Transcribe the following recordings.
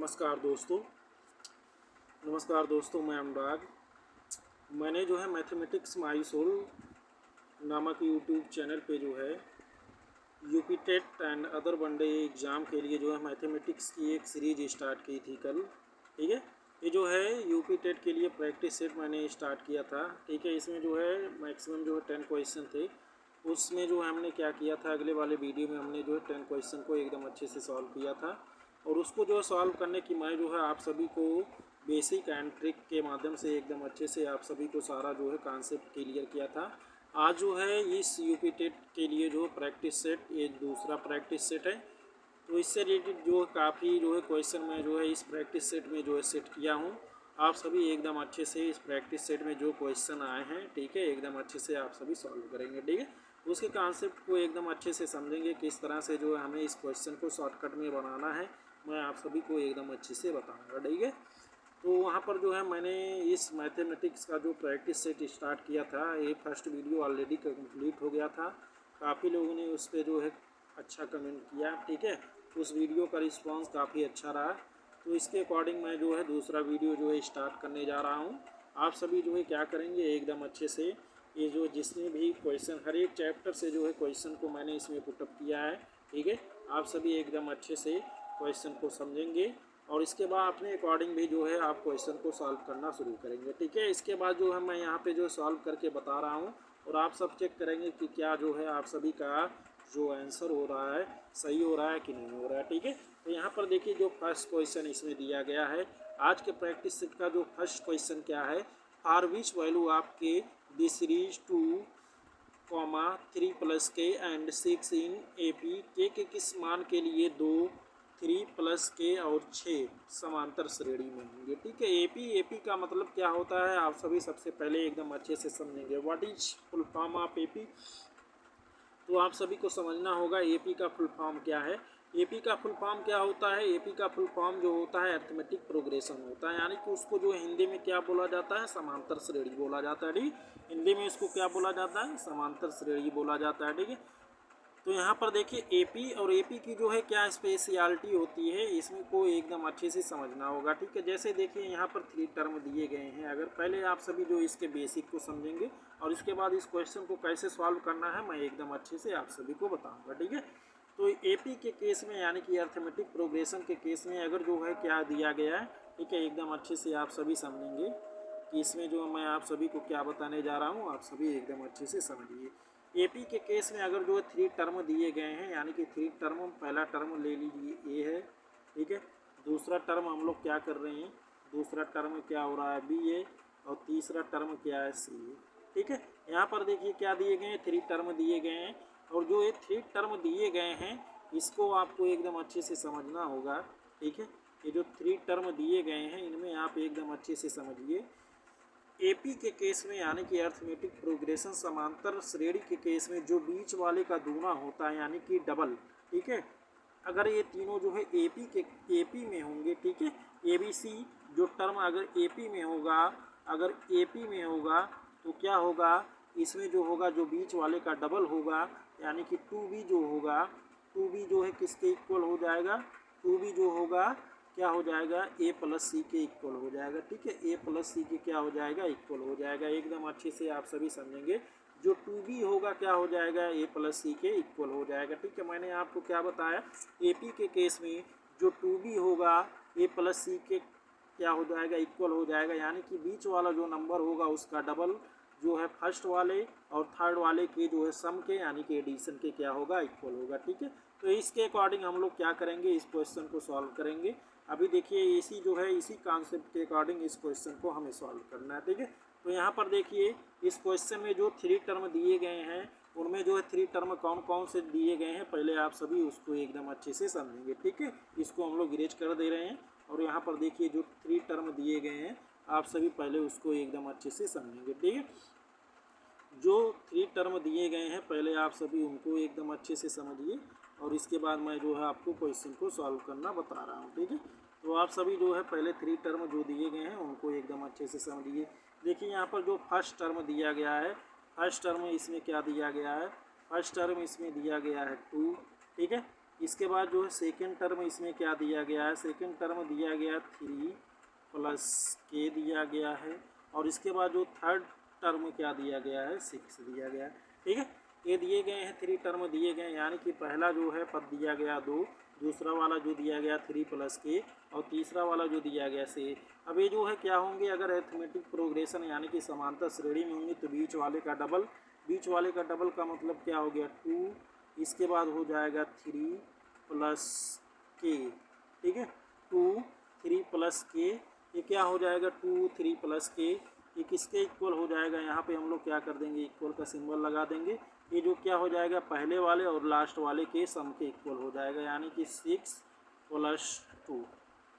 नमस्कार दोस्तों, मैं अनुराग। मैंने जो है मैथमेटिक्स माई सोल नामक यूट्यूब चैनल पे जो है UP TET and other one day exam के लिए जो है मैथमेटिक्स की एक सीरीज स्टार्ट की थी कल। ठीक है, ये जो है यूपी टेट के लिए प्रैक्टिस सेट मैंने स्टार्ट किया था। ठीक है, इसमें जो है मैक्सिमम जो है 10 क्वेश्चन थे। उसमें जो है हमने क्या किया था, अगले वाले वीडियो में हमने जो है 10 क्वेश्चन को एकदम अच्छे से सॉल्व किया था। और उसको जो है सॉल्व करने की मैं जो है आप सभी को बेसिक एंड ट्रिक के माध्यम से एकदम अच्छे से आप सभी को सारा जो है कॉन्सेप्ट क्लियर किया था। आज जो है इस यूपी टेट के लिए जो प्रैक्टिस सेट, ये दूसरा प्रैक्टिस सेट है। तो इससे रिलेटेड जो काफ़ी जो है क्वेश्चन मैं जो है इस प्रैक्टिस सेट में जो है सेट किया हूँ। आप सभी एकदम अच्छे से इस प्रैक्टिस सेट में जो क्वेश्चन आए हैं, ठीक है, एकदम अच्छे से आप सभी सॉल्व करेंगे। ठीक है, उसके कॉन्सेप्ट को एकदम अच्छे से समझेंगे, किस तरह से जो है हमें इस क्वेश्चन को शॉर्टकट में बनाना है, मैं आप सभी को एकदम अच्छे से बताऊँगा। ठीक है, तो वहाँ पर जो है मैंने इस मैथमेटिक्स का जो प्रैक्टिस सेट स्टार्ट किया था, ये फर्स्ट वीडियो ऑलरेडी कंप्लीट हो गया था। काफ़ी लोगों ने उस पर जो है अच्छा कमेंट किया। ठीक है, उस वीडियो का रिस्पांस काफ़ी अच्छा रहा। तो इसके अकॉर्डिंग मैं जो है दूसरा वीडियो जो है स्टार्ट करने जा रहा हूँ। आप सभी जो है क्या करेंगे, एकदम अच्छे से ये जो जिसने भी क्वेश्चन हर एक चैप्टर से जो है क्वेश्चन को मैंने इसमें पुटअप किया है। ठीक है, आप सभी एकदम अच्छे से क्वेश्चन को समझेंगे और इसके बाद अपने अकॉर्डिंग भी जो है आप क्वेश्चन को सॉल्व करना शुरू करेंगे। ठीक है, इसके बाद जो है मैं यहाँ पे जो सॉल्व करके बता रहा हूँ और आप सब चेक करेंगे कि क्या जो है आप सभी का जो आंसर हो रहा है सही हो रहा है कि नहीं हो रहा है। ठीक है, तो यहाँ पर देखिए जो फर्स्ट क्वेश्चन इसमें दिया गया है, आज के प्रैक्टिस सेट का जो फर्स्ट क्वेश्चन क्या है, फॉर विच वैल्यू आपके the series 2,3 + k and 6 in AP के किस मान के लिए 2, 3 + k और 6 समांतर श्रेणी में होंगे। ठीक है, AP का मतलब क्या होता है आप सभी सबसे पहले एकदम अच्छे से समझेंगे। What is full form of AP, तो आप सभी को समझना होगा AP का फुल फॉर्म क्या है। AP का फुल फॉर्म क्या होता है, AP का फुल फॉर्म जो होता है अर्थमेटिक प्रोग्रेशन होता है, यानी कि उसको जो हिंदी में क्या बोला जाता है, समांतर श्रेणी बोला जाता है। ठीक, हिंदी में इसको क्या बोला जाता है, समांतर श्रेणी बोला जाता है। ठीक है, तो यहाँ पर देखिए AP और AP की जो है क्या स्पेशलिटी होती है, इसमें को एकदम अच्छे से समझना होगा। ठीक है, जैसे देखिए यहाँ पर 3 टर्म दिए गए हैं। अगर पहले आप सभी जो इसके बेसिक को समझेंगे और इसके बाद इस क्वेश्चन को कैसे सॉल्व करना है मैं एकदम अच्छे से आप सभी को बताऊँगा। ठीक है, तो AP के केस में यानी कि अर्थमेटिक प्रोग्रेशन के केस में अगर जो है क्या दिया गया है, ठीक है, एकदम अच्छे से आप सभी समझेंगे कि इसमें जो मैं आप सभी को क्या बताने जा रहा हूँ, आप सभी एकदम अच्छे से समझिए। AP के केस में अगर जो है 3 टर्म दिए गए हैं, यानी कि 3 टर्म, पहला टर्म ले लीजिए A है। ठीक है, दूसरा टर्म हम लोग क्या कर रहे हैं, दूसरा टर्म क्या हो रहा है B है और तीसरा टर्म क्या है C है। ठीक है, यहाँ पर देखिए क्या दिए गए हैं, 3 टर्म दिए गए हैं और जो ये 3 टर्म दिए गए हैं इसको आपको एकदम अच्छे से समझना होगा। ठीक है, ये जो 3 टर्म दिए गए हैं इनमें आप एकदम अच्छे से समझिए। AP के केस में यानी कि अर्थमेटिक प्रोग्रेशन समांतर श्रेणी के केस में जो बीच वाले का दूना होता है यानी कि डबल। ठीक है, अगर ये तीनों जो है AP में होंगे, ठीक है, ABC जो टर्म अगर AP में होगा, अगर AP में होगा तो क्या होगा, इसमें जो होगा जो बीच वाले का डबल होगा, यानी कि 2B जो होगा, 2B जो है किसके इक्वल हो जाएगा, 2B जो होगा क्या हो जाएगा, A + C के इक्वल हो जाएगा। ठीक है, A + C के क्या हो जाएगा, इक्वल हो जाएगा। एकदम अच्छे से आप सभी समझेंगे, जो 2B होगा क्या हो जाएगा, A + C के इक्वल हो जाएगा। ठीक है, मैंने आपको क्या बताया, AP के केस में जो 2B होगा A + C के क्या हो जाएगा, इक्वल हो जाएगा, यानी कि बीच वाला जो नंबर होगा उसका डबल जो है फर्स्ट वाले और थर्ड वाले के जो है सम के यानी कि एडिशन के क्या होगा, इक्वल होगा। ठीक है, तो इसके अकॉर्डिंग हम लोग क्या करेंगे, इस क्वेश्चन को सॉल्व करेंगे। अभी देखिए इसी जो है इसी कॉन्सेप्ट के अकॉर्डिंग इस क्वेश्चन को हमें सॉल्व करना है। ठीक है, तो यहाँ पर देखिए इस क्वेश्चन में जो 3 टर्म दिए गए हैं उनमें जो है 3 टर्म कौन कौन से दिए गए हैं पहले आप सभी उसको एकदम अच्छे से समझेंगे। ठीक है, इसको हम लोग इरेज कर दे रहे हैं और यहाँ पर देखिए जो 3 टर्म दिए गए हैं आप सभी पहले उसको एकदम अच्छे से समझेंगे। ठीक है, जो 3 टर्म दिए गए हैं पहले आप सभी उनको एकदम अच्छे से समझिए और इसके बाद मैं जो है आपको क्वेश्चन को सॉल्व करना बता रहा हूँ। ठीक है, तो आप सभी जो है पहले 3 टर्म जो दिए गए हैं उनको एकदम अच्छे से समझिए। देखिए यहाँ पर जो फर्स्ट टर्म दिया गया है, फर्स्ट टर्म इसमें क्या दिया गया है, फर्स्ट टर्म इसमें दिया गया है 2। ठीक है, इसके बाद जो है सेकेंड टर्म इसमें क्या दिया गया है, सेकेंड टर्म दिया गया 3 प्लस के दिया गया है, और इसके बाद जो थर्ड टर्म क्या दिया गया है 6 दिया गया है। ठीक है, ये दिए गए हैं 3 टर्म दिए गए, यानी कि पहला जो है पद दिया गया 2, दूसरा वाला जो दिया गया 3 प्लस के, और तीसरा वाला जो दिया गया से। अब ये जो है क्या होंगे, अगर अरिथमेटिक प्रोग्रेशन यानी कि समांतर श्रेणी में होंगे तो बीच वाले का डबल, बीच वाले का डबल का मतलब क्या हो गया 2, इसके बाद हो जाएगा 3 प्लस के। ठीक है, 2 3 प्लस के, ये क्या हो जाएगा 2 3 प्लस के, ये किसके इक्वल हो जाएगा, यहाँ पे हम लोग क्या कर देंगे इक्वल का सिंबल लगा देंगे। ये जो क्या हो जाएगा पहले वाले और लास्ट वाले के सम के इक्वल हो जाएगा, यानी कि 6 प्लस 2।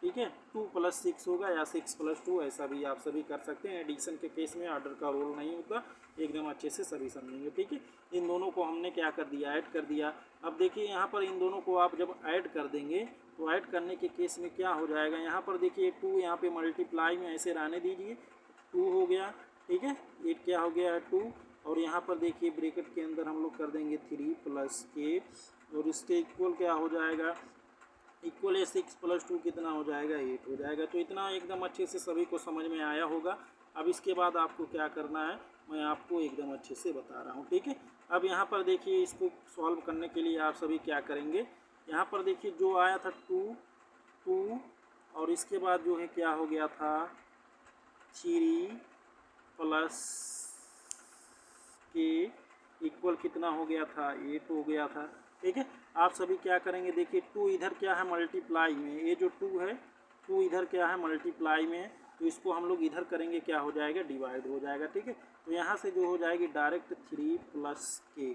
ठीक है, 2 प्लस 6 होगा या 6 प्लस 2, ऐसा भी आप सभी कर सकते हैं। एडिशन के केस में ऑर्डर का रोल नहीं होता, एकदम अच्छे से सभी समझेंगे। ठीक है, इन दोनों को हमने क्या कर दिया, ऐड कर दिया। अब देखिए यहाँ पर इन दोनों को आप जब ऐड कर देंगे तो ऐड करने के केस में क्या हो जाएगा, यहाँ पर देखिए 2 यहाँ पे मल्टीप्लाई में ऐसे रहने दीजिए, 2 हो गया। ठीक है, ये क्या हो गया है 2, और यहाँ पर देखिए ब्रैकेट के अंदर हम लोग कर देंगे 3 प्लस के, और इसके इक्वल क्या हो जाएगा, इक्वल 6 प्लस 2 कितना हो जाएगा 8 हो जाएगा। तो इतना एकदम अच्छे से सभी को समझ में आया होगा। अब इसके बाद आपको क्या करना है मैं आपको एकदम अच्छे से बता रहा हूँ। ठीक है, अब यहाँ पर देखिए इसको सॉल्व करने के लिए आप सभी क्या करेंगे, यहाँ पर देखिए जो आया था 2 और इसके बाद जो है क्या हो गया था 3 प्लस के इक्वल कितना हो गया था 8 हो गया था। ठीक है, आप सभी क्या करेंगे, देखिए 2 इधर क्या है मल्टीप्लाई में, ये जो 2 है 2 इधर क्या है मल्टीप्लाई में, तो इसको हम लोग इधर करेंगे क्या हो जाएगा डिवाइड हो जाएगा। ठीक है, तो यहाँ से जो हो जाएगी डायरेक्ट 3 प्लस के।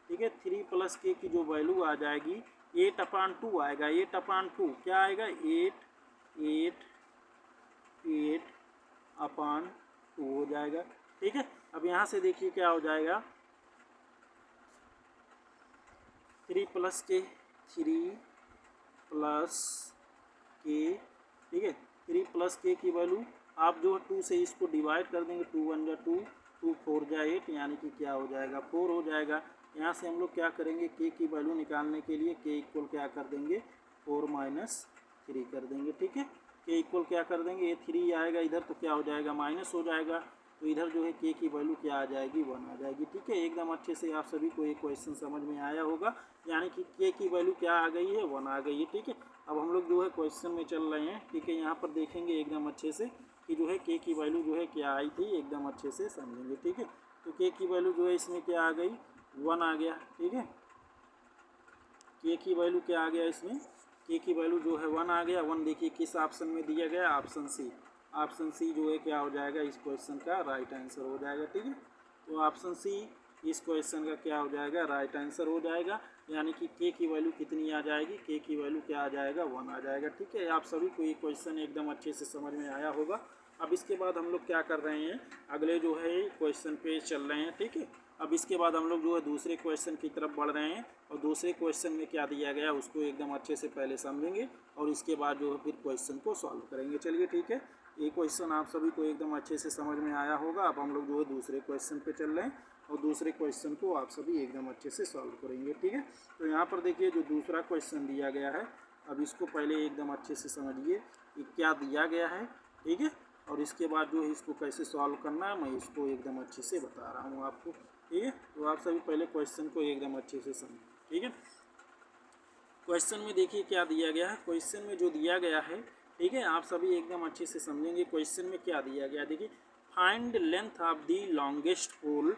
ठीक है, 3 प्लस के की जो वैल्यू आ जाएगी 8/2 आएगा, 8/2 क्या आएगा 8/2 हो जाएगा। ठीक है, अब यहाँ से देखिए क्या हो जाएगा 3 प्लस के 3 प्लस के। ठीक है, 3 प्लस के की वैल्यू आप जो 2 से इसको डिवाइड कर देंगे, 2 1 जा 2, 2 4 जा 8, यानी कि क्या हो जाएगा 4 हो जाएगा। यहाँ से हम लोग क्या करेंगे के की वैल्यू निकालने के लिए के इक्वल क्या कर देंगे 4 माइनस 3 कर देंगे। ठीक है, के इक्वल क्या कर देंगे, ये 3 आएगा इधर तो क्या हो जाएगा माइनस हो जाएगा, तो इधर जो है के की वैल्यू क्या आ जाएगी 1 आ जाएगी। ठीक है, एकदम अच्छे से आप सभी को ये क्वेश्चन समझ में आया होगा, यानी कि के की वैल्यू क्या आ गई है 1 आ गई है। ठीक है, अब हम लोग जो है क्वेश्चन में चल रहे हैं। ठीक है, यहाँ पर देखेंगे एकदम अच्छे से कि जो है के की वैल्यू जो है क्या आई थी, एकदम अच्छे से समझेंगे। ठीक है, तो के की वैल्यू जो है इसमें क्या आ गई 1 आ गया। ठीक है, के की वैल्यू क्या आ गया इसमें, के की वैल्यू जो है 1 आ गया। 1 देखिए किस ऑप्शन में दिया गया, ऑप्शन सी। ऑप्शन सी जो है क्या हो जाएगा इस क्वेश्चन का राइट आंसर हो जाएगा। ठीक है, तो ऑप्शन सी इस क्वेश्चन का क्या हो जाएगा राइट आंसर हो जाएगा, यानी कि के की वैल्यू कितनी आ जाएगी, के की वैल्यू क्या आ जाएगा 1 आ जाएगा। ठीक है, आप सभी को ये क्वेश्चन एकदम अच्छे से समझ में आया होगा। अब इसके बाद हम लोग क्या कर रहे हैं, अगले जो है क्वेश्चन पे चल रहे हैं। ठीक है, अब इसके बाद हम लोग जो है दूसरे क्वेश्चन की तरफ बढ़ रहे हैं, और दूसरे क्वेश्चन में क्या दिया गया उसको एकदम अच्छे से पहले समझेंगे, और इसके बाद जो है फिर क्वेश्चन को सॉल्व करेंगे। चलिए ठीक है, ये क्वेश्चन आप सभी को एकदम अच्छे से समझ में आया होगा। अब हम लोग जो है दूसरे क्वेश्चन पे चल रहे हैं, और दूसरे क्वेश्चन को आप सभी एकदम अच्छे से सॉल्व करेंगे। ठीक है, तो यहाँ पर देखिए जो दूसरा क्वेश्चन दिया गया है, अब इसको पहले एकदम अच्छे से समझिए कि क्या दिया गया है। ठीक है, और इसके बाद जो है इसको कैसे सॉल्व करना है मैं इसको एकदम अच्छे से बता रहा हूँ आपको। ठीक है, तो आप सभी पहले क्वेश्चन को एकदम अच्छे से समझें। ठीक है, क्वेश्चन में देखिए क्या दिया गया है, क्वेश्चन में जो दिया गया है ठीक है आप सभी एकदम अच्छे से समझेंगे। क्वेश्चन में क्या दिया गया देखिए, find length of the longest pole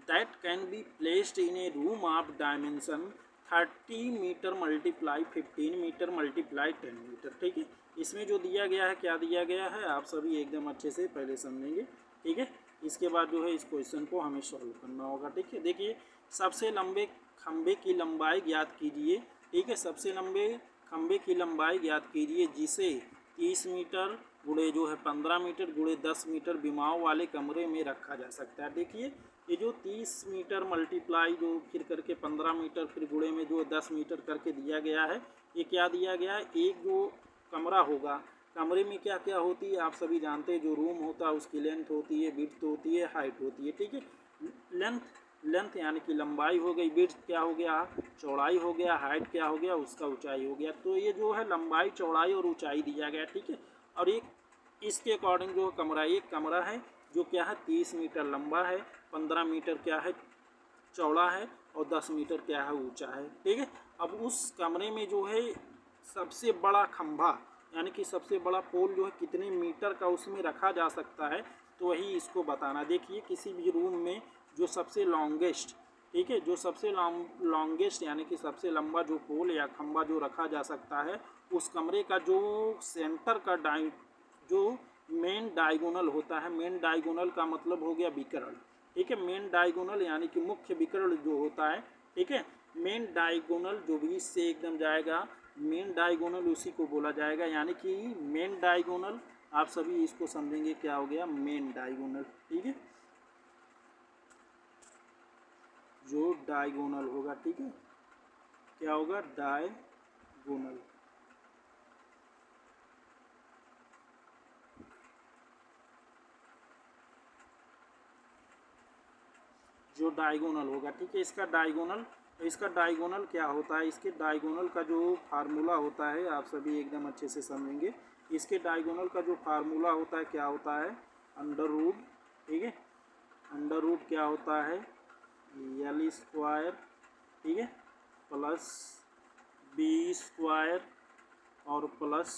that can be placed in a room of dimension 30 metre multiply 15 metre multiply 10 metre. ठीक है, इसमें जो दिया गया है क्या दिया गया है आप सभी एकदम अच्छे से पहले समझेंगे। ठीक है, इसके बाद जो है इस क्वेश्चन को हमें सॉल्व करना होगा। ठीक है, देखिए सबसे लंबे खंभे की लंबाई ज्ञात कीजिए। ठीक है, सबसे लंबे खंभे की लंबाई ज्ञात कीजिए जिसे 30 मीटर गुणे जो है 15 मीटर गुणे 10 मीटर विमाओं वाले कमरे में रखा जा सकता है। देखिए ये जो 30 मीटर मल्टीप्लाई जो फिर करके 15 मीटर फिर गुणे में जो 10 मीटर करके दिया गया है, ये क्या दिया गया है, एक जो कमरा होगा कमरे में क्या क्या होती है आप सभी जानते हैं, जो रूम होता है उसकी लेंथ होती है, विड्थ होती है, हाइट होती है। ठीक है, लेंथ यानी कि लंबाई हो गई, विड्थ क्या हो गया, चौड़ाई हो गया, हाइट क्या हो गया, उसका ऊंचाई हो गया। तो ये जो है लंबाई, चौड़ाई और ऊंचाई दिया गया, ठीक है। और एक इसके अकॉर्डिंग जो कमरा, एक कमरा है जो क्या है 30 मीटर लंबा है, 15 मीटर क्या है चौड़ा है और 10 मीटर क्या है ऊंचा है, ठीक है। अब उस कमरे में जो है सबसे बड़ा खंभा यानी कि सबसे बड़ा पोल जो है कितने मीटर का उसमें रखा जा सकता है, तो वही इसको बताना। देखिए किसी भी रूम में जो सबसे लॉन्गेस्ट, ठीक है, जो सबसे लॉन्गेस्ट यानी कि सबसे लंबा जो पोल या खंभा जो रखा जा सकता है, उस कमरे का जो सेंटर का जो मेन डायगोनल होता है, मेन डायगोनल का मतलब हो गया विकर्ण, ठीक है। मेन डायगोनल यानी कि मुख्य विकर्ण जो होता है, ठीक है, मेन डायगोनल जो बीच से एकदम जाएगा, मेन डायगोनल उसी को बोला जाएगा। यानी कि मेन डायगोनल, आप सभी इसको समझेंगे क्या हो गया मेन डायगोनल, ठीक है, जो डायगोनल होगा, ठीक है, क्या होगा डायगोनल। जो डायगोनल होगा, ठीक है, इसका डायगोनल क्या होता है, इसके डायगोनल का जो फार्मूला होता है आप सभी एकदम अच्छे से समझेंगे। इसके डायगोनल का जो फार्मूला होता है क्या होता है, अंडर रूट, ठीक है, अंडर रूट क्या होता है एल स्क्वायर, ठीक है, प्लस बी स्क्वायर और प्लस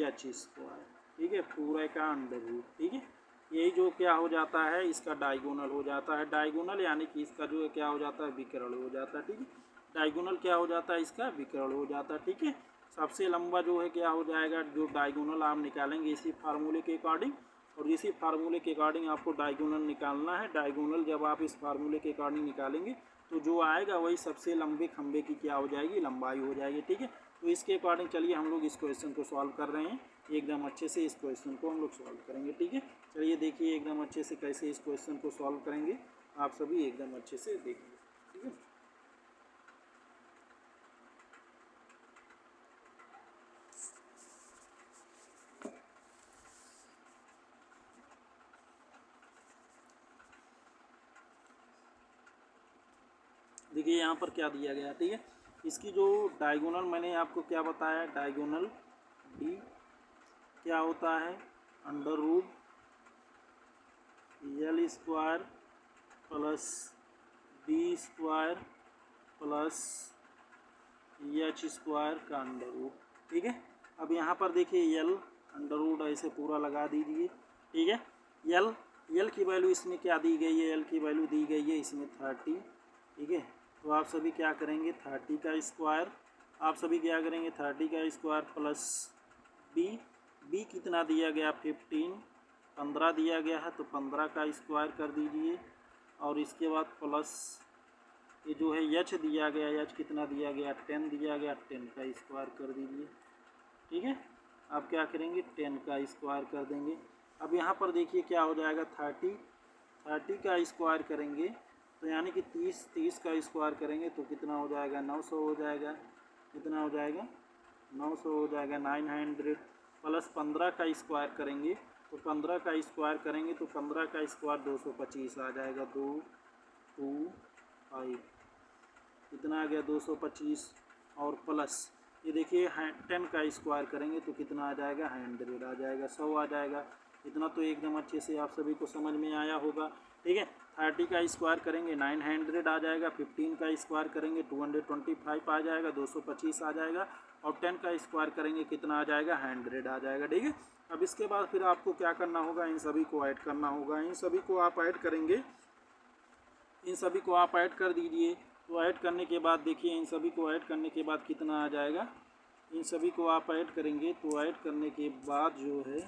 एच स्क्वायर, ठीक है, पूरा का अंडर रूट, ठीक है। यही जो क्या हो जाता है इसका डायगोनल हो जाता है। डायगोनल यानी कि इसका जो क्या हो जाता है विकर्ण हो जाता है, ठीक है। डायगोनल क्या हो जाता है इसका विकर्ण हो जाता है, ठीक है। सबसे लंबा जो है क्या हो जाएगा, जो डायगोनल आप निकालेंगे इसी फार्मूले के अकॉर्डिंग, और इसी फार्मूले के अकॉर्डिंग आपको डायगोनल निकालना है। डायगोनल जब आप इस फार्मूले के अकॉर्डिंग निकालेंगे तो जो आएगा वही सबसे लंबे खंभे की क्या हो जाएगी, लंबाई हो जाएगी, ठीक है। तो इसके अकॉर्डिंग चलिए हम लोग इस क्वेश्चन को सॉल्व कर रहे हैं, एकदम अच्छे से इस क्वेश्चन को हम लोग सॉल्व करेंगे, ठीक है। चलिए देखिए एकदम अच्छे से कैसे इस क्वेश्चन को सॉल्व करेंगे, आप सभी एकदम अच्छे से देखिए, ठीक है। देखिए यहाँ पर क्या दिया गया, ठीक है, इसकी जो डायगोनल मैंने आपको क्या बताया, डायगोनल डी क्या होता है under root L square plus B square plus H square का अंडर रूट, ठीक है। अब यहाँ पर देखिए एल अंडर रूट ऐसे पूरा लगा दीजिए, ठीक है। एल एल की वैल्यू इसमें क्या दी गई है, एल की वैल्यू दी गई है इसमें 30, ठीक है। तो आप सभी क्या करेंगे 30 का स्क्वायर, आप सभी क्या करेंगे 30 का स्क्वायर प्लस बी, बी कितना दिया गया 15, 15 दिया गया है तो 15 का स्क्वायर कर दीजिए, और इसके बाद प्लस ये जो है एच दिया गया, एच कितना दिया गया 10 दिया गया, 10 का स्क्वायर कर दीजिए, ठीक है। आप क्या करेंगे 10 का स्क्वायर कर देंगे। अब यहाँ पर देखिए क्या हो जाएगा 30 का स्क्वायर करेंगे तो यानी कि 30 का स्क्वायर करेंगे तो कितना हो जाएगा 900 हो जाएगा, कितना हो जाएगा 900 हो जाएगा 900, प्लस 15 का स्क्वायर करेंगे तो 15 का स्क्वायर करेंगे तो 15 का स्क्वायर 225 आ जाएगा, 2 2 5 कितना आ गया 225, और प्लस ये देखिए 10 का स्क्वायर करेंगे तो कितना आ जाएगा 100 आ जाएगा, 100 आ जाएगा। इतना तो एकदम अच्छे से आप सभी को समझ में आया होगा, ठीक है। 30 का स्क्वायर करेंगे 900 आ जाएगा, 15 का स्क्वायर करेंगे 225 आ जाएगा, 225 आ जाएगा, और 10 का स्क्वायर करेंगे कितना आ जाएगा 100 आ जाएगा, ठीक है। अब इसके बाद फिर आपको क्या करना होगा, इन सभी को ऐड करना होगा, इन सभी को आप ऐड करेंगे, इन सभी को आप ऐड कर दीजिए। तो ऐड करने के बाद देखिए इन सभी को ऐड करने के बाद कितना आ जाएगा, इन सभी को आप ऐड करेंगे तो ऐड करने के बाद जो है,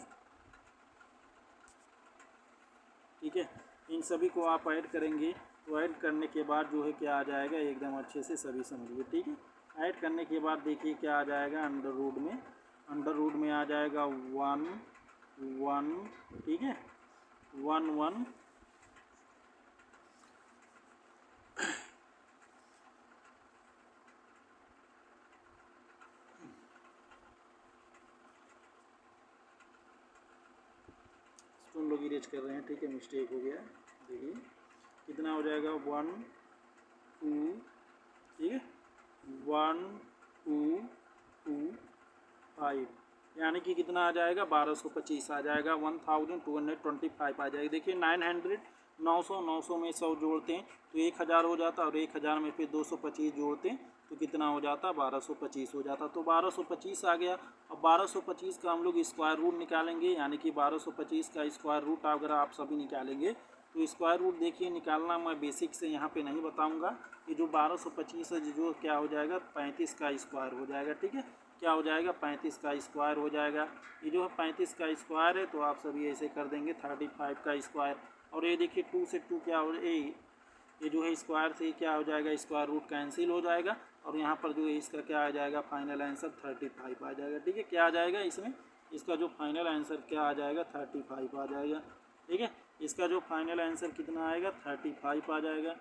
ठीक है, इन सभी को आप ऐड करेंगे तो ऐड करने के बाद जो है क्या आ जाएगा एकदम अच्छे से सभी समझिए, ठीक है। ऐड करने के बाद देखिए क्या आ जाएगा अंडर रूट में आ जाएगा 1 1, ठीक है, 1 1 तुम लोग इरेज कर रहे हैं, ठीक है, मिस्टेक हो गया। देखिए कितना हो जाएगा 1 2, ठीक है 1 2 2 5, यानी कि कितना आ जाएगा 1225 आ जाएगा, 1225 आ जाएगा। देखिए 900 900 900 में 100 जोड़ते हैं तो 1000 हो जाता, और 1000 में फिर 225 जोड़ते हैं तो कितना हो जाता 1225 हो जाता। तो 1225 आ गया। अब 1225 का हम लोग स्क्वायर रूट निकालेंगे, यानी कि 1225 का स्क्वायर रूट अगर आप सभी निकालेंगे तो स्क्वायर रूट देखिए निकालना मैं बेसिक से यहाँ पे नहीं बताऊँगा। ये जो 1225 है जो क्या हो जाएगा 35 का स्क्वायर हो जाएगा, ठीक है क्या हो जाएगा 35 का स्क्वायर हो जाएगा। ये जो है 35 का स्क्वायर है तो आप सभी ऐसे कर देंगे 35 का स्क्वायर। और ये देखिए 2 से 2 क्या हो ये जो है स्क्वायर से क्या हो जाएगा स्क्वायर रूट कैंसिल हो जाएगा, और यहाँ पर जो है इसका क्या आ जाएगा फाइनल आंसर 35 आ जाएगा, ठीक है क्या आ जाएगा इसमें इसका जो फाइनल आंसर क्या आ जाएगा 35 आ जाएगा, ठीक है इसका जो फाइनल आंसर कितना आएगा 35 आ जाएगा,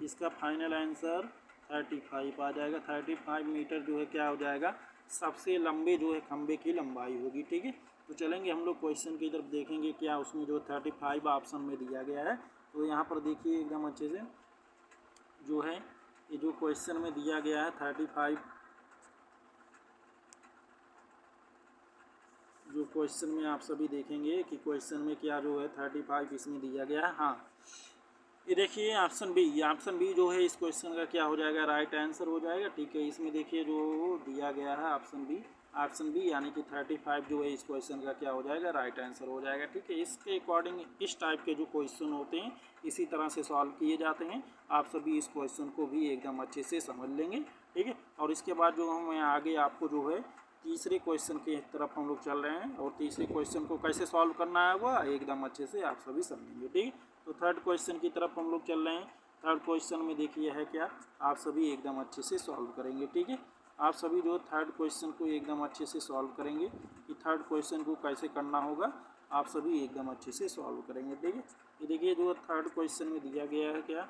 इसका फाइनल आंसर 35 आ जाएगा। 35 मीटर जो है क्या हो जाएगा सबसे लंबे जो है खंबे की लंबाई होगी, ठीक है। तो चलेंगे हम लोग क्वेश्चन की तरफ देखेंगे क्या उसमें जो 35 ऑप्शन में दिया गया है। तो यहाँ पर देखिए एकदम अच्छे से जो है ये जो क्वेश्चन में दिया गया है 35 जो क्वेश्चन में आप सभी देखेंगे कि क्वेश्चन में क्या जो है 35 इसमें दिया गया है। हाँ ये देखिए ऑप्शन बी जो है इस क्वेश्चन का क्या हो जाएगा राइट आंसर हो जाएगा, ठीक है। इसमें देखिए जो दिया गया है ऑप्शन बी यानी कि 35 जो है इस क्वेश्चन का क्या हो जाएगा राइट आंसर हो जाएगा, ठीक है। इसके अकॉर्डिंग इस टाइप के जो क्वेश्चन होते हैं इसी तरह से सॉल्व किए जाते हैं। आप सभी इस क्वेश्चन को भी एकदम अच्छे से समझ लेंगे, ठीक है। और इसके बाद जो हम आगे आपको जो है तीसरे क्वेश्चन की तरफ हम लोग चल रहे हैं, और तीसरे क्वेश्चन को कैसे सॉल्व करना है वह एकदम अच्छे से आप सभी समझेंगे, ठीक है। तो थर्ड क्वेश्चन की तरफ हम लोग चल रहे हैं। थर्ड क्वेश्चन में देखिए है क्या आप सभी एकदम अच्छे से सॉल्व करेंगे, ठीक है। आप सभी जो थर्ड क्वेश्चन को एकदम अच्छे से सॉल्व करेंगे कि थर्ड क्वेश्चन को कैसे करना होगा आप सभी एकदम अच्छे से सॉल्व करेंगे, ठीक है। ये देखिए जो थर्ड क्वेश्चन में दिया गया है क्या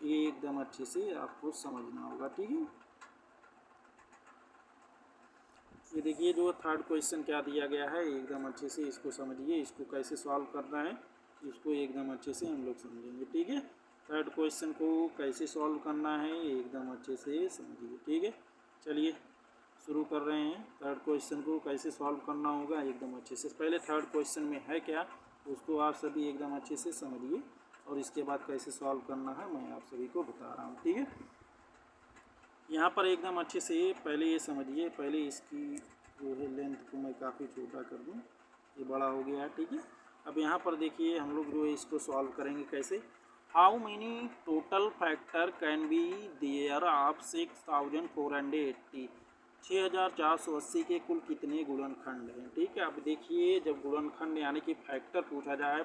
ये एकदम अच्छे से आपको समझना होगा, ठीक है। ये देखिए जो थर्ड क्वेश्चन क्या दिया गया है एकदम अच्छे से इसको समझिए, इसको कैसे सॉल्व करना है इसको एकदम अच्छे से हम लोग समझेंगे, ठीक है। थर्ड क्वेश्चन को कैसे सॉल्व करना है एकदम अच्छे से समझिए, ठीक है। चलिए शुरू कर रहे हैं। थर्ड क्वेश्चन को कैसे सॉल्व करना होगा एकदम अच्छे से, पहले थर्ड क्वेश्चन में है क्या उसको आप सभी एकदम अच्छे से समझिए, और इसके बाद कैसे सॉल्व करना है मैं आप सभी को बता रहा हूँ, ठीक है। यहाँ पर एकदम अच्छे से पहले ये समझिए, पहले इसकी जो है लेंथ को मैं काफ़ी छोटा कर दूँ, ये बड़ा हो गया है, ठीक है। अब यहाँ पर देखिए हम लोग जो है इसको सॉल्व करेंगे कैसे। How many total factor can be there of 6480 6480 के कुल कितने गुणनखंड हैं, ठीक है। अब देखिए जब गुणनखंड यानी कि फैक्टर पूछा जाए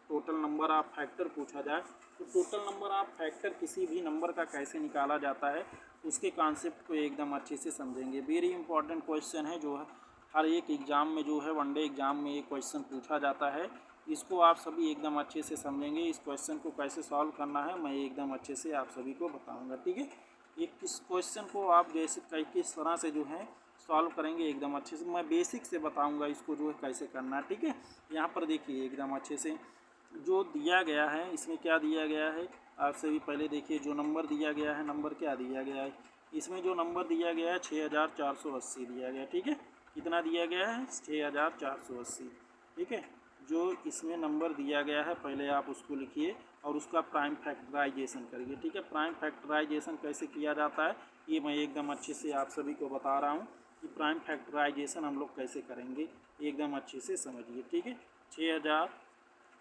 टोटल नंबर ऑफ फैक्टर पूछा जाए तो टोटल नंबर ऑफ फैक्टर किसी भी नंबर का कैसे निकाला जाता है उसके कॉन्सेप्ट को एकदम अच्छे से समझेंगे। वेरी इंपॉर्टेंट क्वेश्चन है जो है हर एक एग्ज़ाम में जो है वनडे एग्ज़ाम में ये क्वेश्चन पूछा जाता है, इसको आप सभी एकदम अच्छे से समझेंगे। इस क्वेश्चन को कैसे सॉल्व करना है मैं एकदम अच्छे से आप सभी को बताऊंगा, ठीक है। ये किस क्वेश्चन को आप जैसे किस तरह से जो है सॉल्व करेंगे एकदम अच्छे से मैं बेसिक से बताऊंगा इसको जो है कैसे करना है, ठीक है। यहाँ पर देखिए एकदम अच्छे से जो दिया गया है इसमें क्या दिया गया है आप सभी पहले देखिए जो नंबर दिया गया है नंबर क्या दिया गया है इसमें जो नंबर दिया गया है 6480 दिया गया, ठीक है। कितना दिया गया है 6480, ठीक है। जो इसमें नंबर दिया गया है पहले आप उसको लिखिए और उसका प्राइम फैक्टराइजेशन करिए, ठीक है। प्राइम फैक्टराइजेशन कैसे किया जाता है ये मैं एकदम अच्छे से आप सभी को बता रहा हूँ कि प्राइम फैक्टराइजेशन हम लोग कैसे करेंगे एकदम अच्छे से समझिए, ठीक है।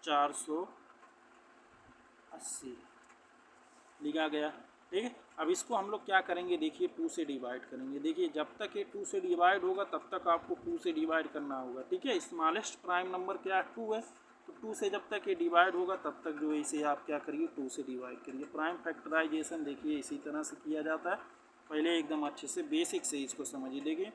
6480 लिखा गया, ठीक है। अब इसको हम लोग क्या करेंगे देखिए 2 से डिवाइड करेंगे। देखिए जब तक ये 2 से डिवाइड होगा तब तक आपको 2 से डिवाइड करना होगा, ठीक है। स्मॉलेस्ट प्राइम नंबर क्या 2 है तो 2 से जब तक ये डिवाइड होगा तब तक जो है इसे आप क्या करिए 2 से डिवाइड करिए। प्राइम फैक्टराइजेशन देखिए इसी तरह से किया जाता है। पहले एकदम अच्छे से बेसिक से इसको समझिए। देखिए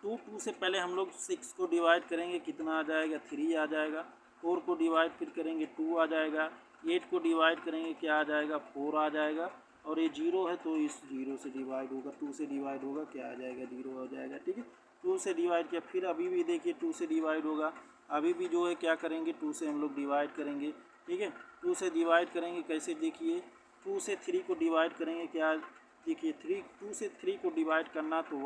2 से पहले हम लोग 6 को डिवाइड करेंगे कितना आ जाएगा 3 आ जाएगा। 4 को डिवाइड फिर करेंगे 2 आ जाएगा। 8 को डिवाइड करेंगे क्या आ जाएगा 4 आ जाएगा। और ये 0 है तो इस 0 से डिवाइड होगा 2 से डिवाइड होगा क्या आ जाएगा 0 हो जाएगा, ठीक है। 2 से डिवाइड किया फिर अभी भी देखिए 2 से डिवाइड होगा, अभी भी जो है क्या करेंगे 2 से हम लोग डिवाइड करेंगे, ठीक है। 2 से डिवाइड करेंगे कैसे, देखिए 2 से 3 को डिवाइड करेंगे, क्या देखिए 2 से 3 को डिवाइड करना तो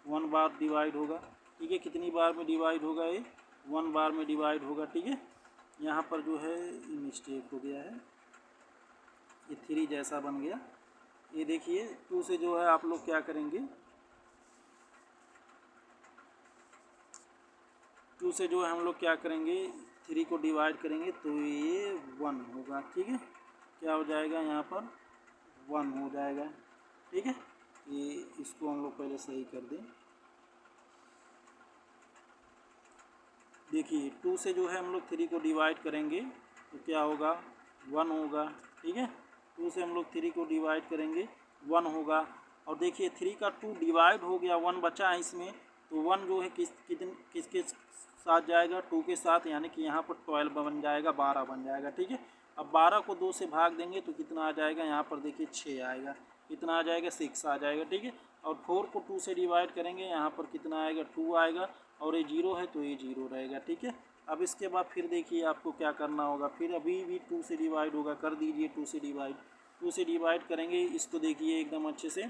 1 बार डिवाइड होगा, ठीक है। कितनी बार में डिवाइड होगा ये, 1 बार में डिवाइड होगा, ठीक है। यहाँ पर जो है मिस्टेक हो गया है, ये 3 जैसा बन गया। ये देखिए 2 से जो है आप लोग क्या करेंगे, 2 से जो है हम लोग क्या करेंगे, 3 को डिवाइड करेंगे तो ये 1 होगा, ठीक है। क्या हो जाएगा यहाँ पर 1 हो जाएगा, ठीक है। ये इसको हम लोग पहले सही कर दें। देखिए 2 से जो है हम लोग 3 को डिवाइड करेंगे तो क्या होगा 1 होगा, ठीक है। 2 से हम लोग 3 को डिवाइड करेंगे 1 होगा। और देखिए 3 का 2 डिवाइड हो गया, 1 बचा है इसमें, तो 1 जो है किसके साथ जाएगा, 2 के साथ, यानी कि यहाँ पर 12 बन जाएगा, 12 बन जाएगा, ठीक है। अब 12 को 2 से भाग देंगे तो कितना आ जाएगा, यहाँ पर देखिए 6 आएगा, कितना आ जाएगा 6 आ जाएगा, ठीक है। और 4 को 2 से डिवाइड करेंगे, यहाँ पर कितना आएगा 2 आएगा, और ये 0 है तो ये 0 रहेगा, ठीक है। अब इसके बाद फिर देखिए आपको क्या करना होगा, फिर अभी भी 2 से डिवाइड होगा, कर दीजिए 2 से डिवाइड। 2 से डिवाइड करेंगे इसको, देखिए एकदम अच्छे से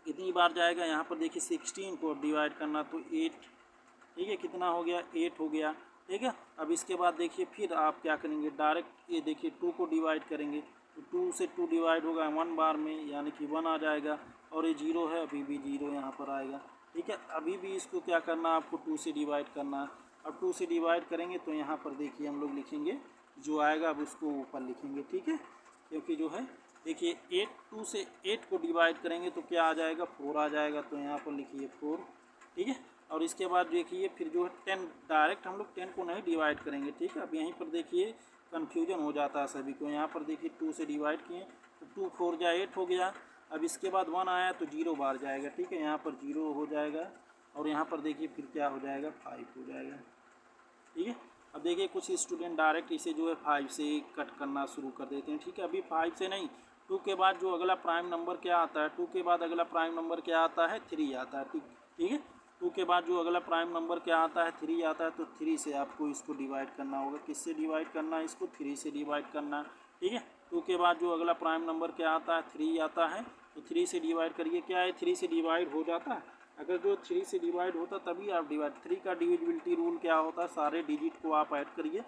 कितनी बार जाएगा, यहाँ पर देखिए 16 को डिवाइड करना तो 8, ठीक है। कितना हो गया 8 हो गया, ठीक है। अब इसके बाद देखिए फिर आप क्या करेंगे, डायरेक्ट ये देखिए 2 को डिवाइड करेंगे तो 2 से 2 डिवाइड होगा 1 बार में, यानी कि 1 आ जाएगा, और ये 0 है, अभी भी 0 यहाँ पर आएगा, ठीक है। अभी भी इसको क्या करना है आपको 2 से डिवाइड करना है। अब 2 से डिवाइड करेंगे तो यहाँ पर देखिए हम लोग लिखेंगे जो आएगा, अब उसको ऊपर लिखेंगे, ठीक है। क्योंकि जो है देखिए 2 से 8 को डिवाइड करेंगे तो क्या आ जाएगा 4 आ जाएगा, तो यहाँ पर लिखिए 4, ठीक है। और इसके बाद देखिए फिर जो है 10, डायरेक्ट हम लोग 10 को नहीं डिवाइड करेंगे, ठीक है। अब यहीं पर देखिए कन्फ्यूजन हो जाता है सभी को, यहाँ पर देखिए 2 से डिवाइड किए तो 2 4 जा 8 हो गया। अब इसके बाद 1 आया तो 0 बार जाएगा, ठीक है, यहाँ पर 0 हो जाएगा, और यहाँ पर देखिए फिर क्या हो जाएगा 5 हो जाएगा, ठीक है। अब देखिए कुछ स्टूडेंट डायरेक्ट इसे जो है 5 से कट करना शुरू कर देते हैं, ठीक है। अभी 5 से नहीं, 2 के बाद जो अगला प्राइम नंबर क्या आता है, 2 के बाद अगला प्राइम नंबर क्या आता है 3 आता है, ठीक है। 2 के बाद जो अगला प्राइम नंबर क्या आता है 3 आता है, तो 3 से आपको इसको डिवाइड करना होगा, किससे डिवाइड करना है इसको, 3 से डिवाइड करना है, ठीक है। 2 के बाद जो अगला प्राइम नंबर क्या आता है 3 आता है, तो 3 से डिवाइड करिए, क्या है 3 से डिवाइड हो जाता है, अगर जो 3 से डिवाइड होता तभी आप डिवाइड, 3 का डिविजिबिलिटी रूल क्या होता है, सारे डिजिट को आप ऐड करिए,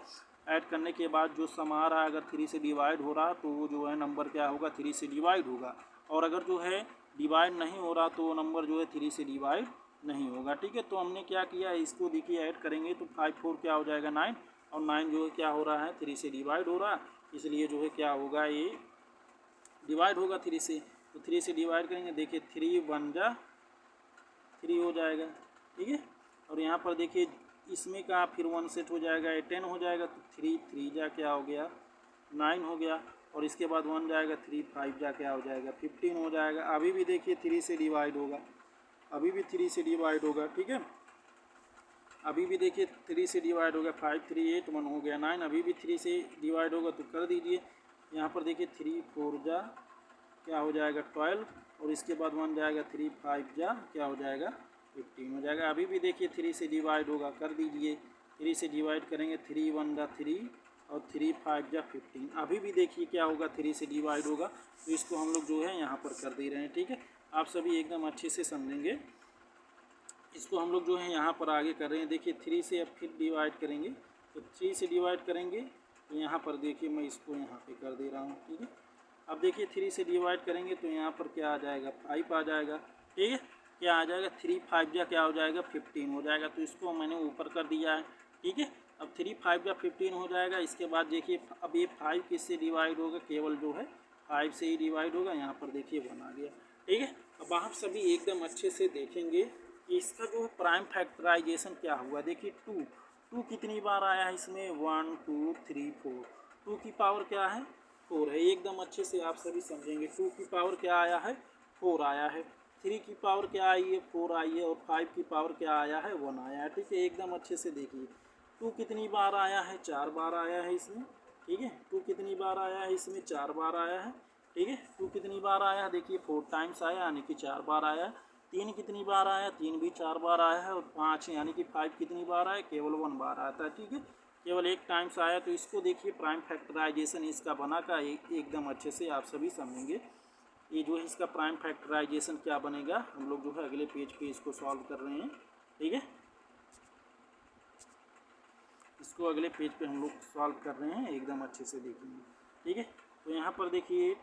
ऐड करने के बाद जो सम आ रहा है अगर 3 से डिवाइड हो रहा तो वो जो है नंबर क्या होगा 3 से डिवाइड होगा, और अगर जो है डिवाइड नहीं हो रहा तो वो नंबर जो है 3 से डिवाइड नहीं होगा, ठीक है। तो हमने क्या किया, इसको देखिए ऐड करेंगे तो 5 4 क्या हो जाएगा 9, और 9 जो है क्या हो रहा है 3 से डिवाइड हो रहा है, इसलिए जो है क्या होगा ये डिवाइड होगा 3 से, तो 3 से डिवाइड करेंगे, देखिए 3 1 जा 3 हो जाएगा, ठीक है। और यहाँ पर देखिए इसमें का फिर 1 सेट हो जाएगा, ये 10 हो जाएगा, तो 3 3 जा क्या हो गया 9 हो गया, और इसके बाद 1 जाएगा 3 5 जा क्या हो जाएगा 15 हो जाएगा। अभी भी देखिए 3 से डिवाइड होगा, अभी भी 3 से डिवाइड होगा, ठीक है। अभी भी देखिए 3 से डिवाइड होगा, 5 3 8 1 हो गया 9, अभी भी 3 से डिवाइड होगा तो कर दीजिए। यहाँ पर देखिए 3 4 जा क्या हो जाएगा 12, और इसके बाद 1 जाएगा 3 5 जा क्या हो जाएगा 15 हो जाएगा। अभी भी देखिए 3 से डिवाइड होगा, कर दीजिए, 3 से डिवाइड करेंगे 3 1 जा 3, और 3 5 जा 15, अभी भी देखिए क्या होगा 3 से डिवाइड होगा, तो इसको हम लोग जो है यहाँ पर कर दे रहे हैं, ठीक है। आप सभी एकदम अच्छे से समझेंगे, इसको हम लोग जो है यहाँ पर आगे कर रहे हैं। देखिए 3 से अब फिर डिवाइड करेंगे, तो 3 से डिवाइड करेंगे तो यहाँ पर देखिए मैं इसको यहाँ पे कर दे रहा हूँ, ठीक है। अब देखिए 3 से डिवाइड करेंगे तो यहाँ पर क्या आ जाएगा 5 आ जाएगा, ठीक है। क्या आ जाएगा 3 5 जा क्या हो जाएगा 15 हो जाएगा, तो इसको मैंने ऊपर कर दिया है, ठीक है। अब 3 5 जा 15 हो जाएगा। इसके बाद देखिए अब ये 5 किससे डिवाइड होगा, केवल जो है 5 से ही डिवाइड होगा, यहाँ पर देखिए 1 आ गया, ठीक है। अब आप सभी एकदम अच्छे से देखेंगे कि इसका जो है प्राइम फैक्टराइजेशन क्या हुआ। देखिए 2 कितनी बार आया है इसमें 1 2 3 4, 2 की पावर क्या है 4 है, एकदम अच्छे से आप सभी समझेंगे। 2 की पावर क्या आया है 4 आया है, 3 की पावर क्या आई है 4 आई है, और 5 की पावर क्या आया है 1 आया है, ठीक है। एकदम अच्छे से देखिए 2 कितनी बार आया है 4 बार आया है इसमें, ठीक है। 2 कितनी बार आया है इसमें 4 बार आया है, ठीक है। 2 कितनी बार आया है देखिए 4 टाइम्स आया, यानी कि 4 बार आया है। 3 कितनी बार आया 3 भी 4 बार आया है, और 5 यानी कि 5 कितनी बार आया केवल 1 बार आता है, ठीक है। केवल एक टाइम्स आया, तो इसको देखिए प्राइम फैक्टराइजेशन इसका बना का एकदम अच्छे से आप सभी समझेंगे। ये जो है इसका प्राइम फैक्टराइजेशन क्या बनेगा, हम लोग जो है अगले पेज पे इसको सॉल्व कर रहे हैं। ठीक है, इसको अगले पेज पे हम लोग सॉल्व कर रहे हैं, एकदम अच्छे से देखेंगे। ठीक है, तो यहाँ पर देखिए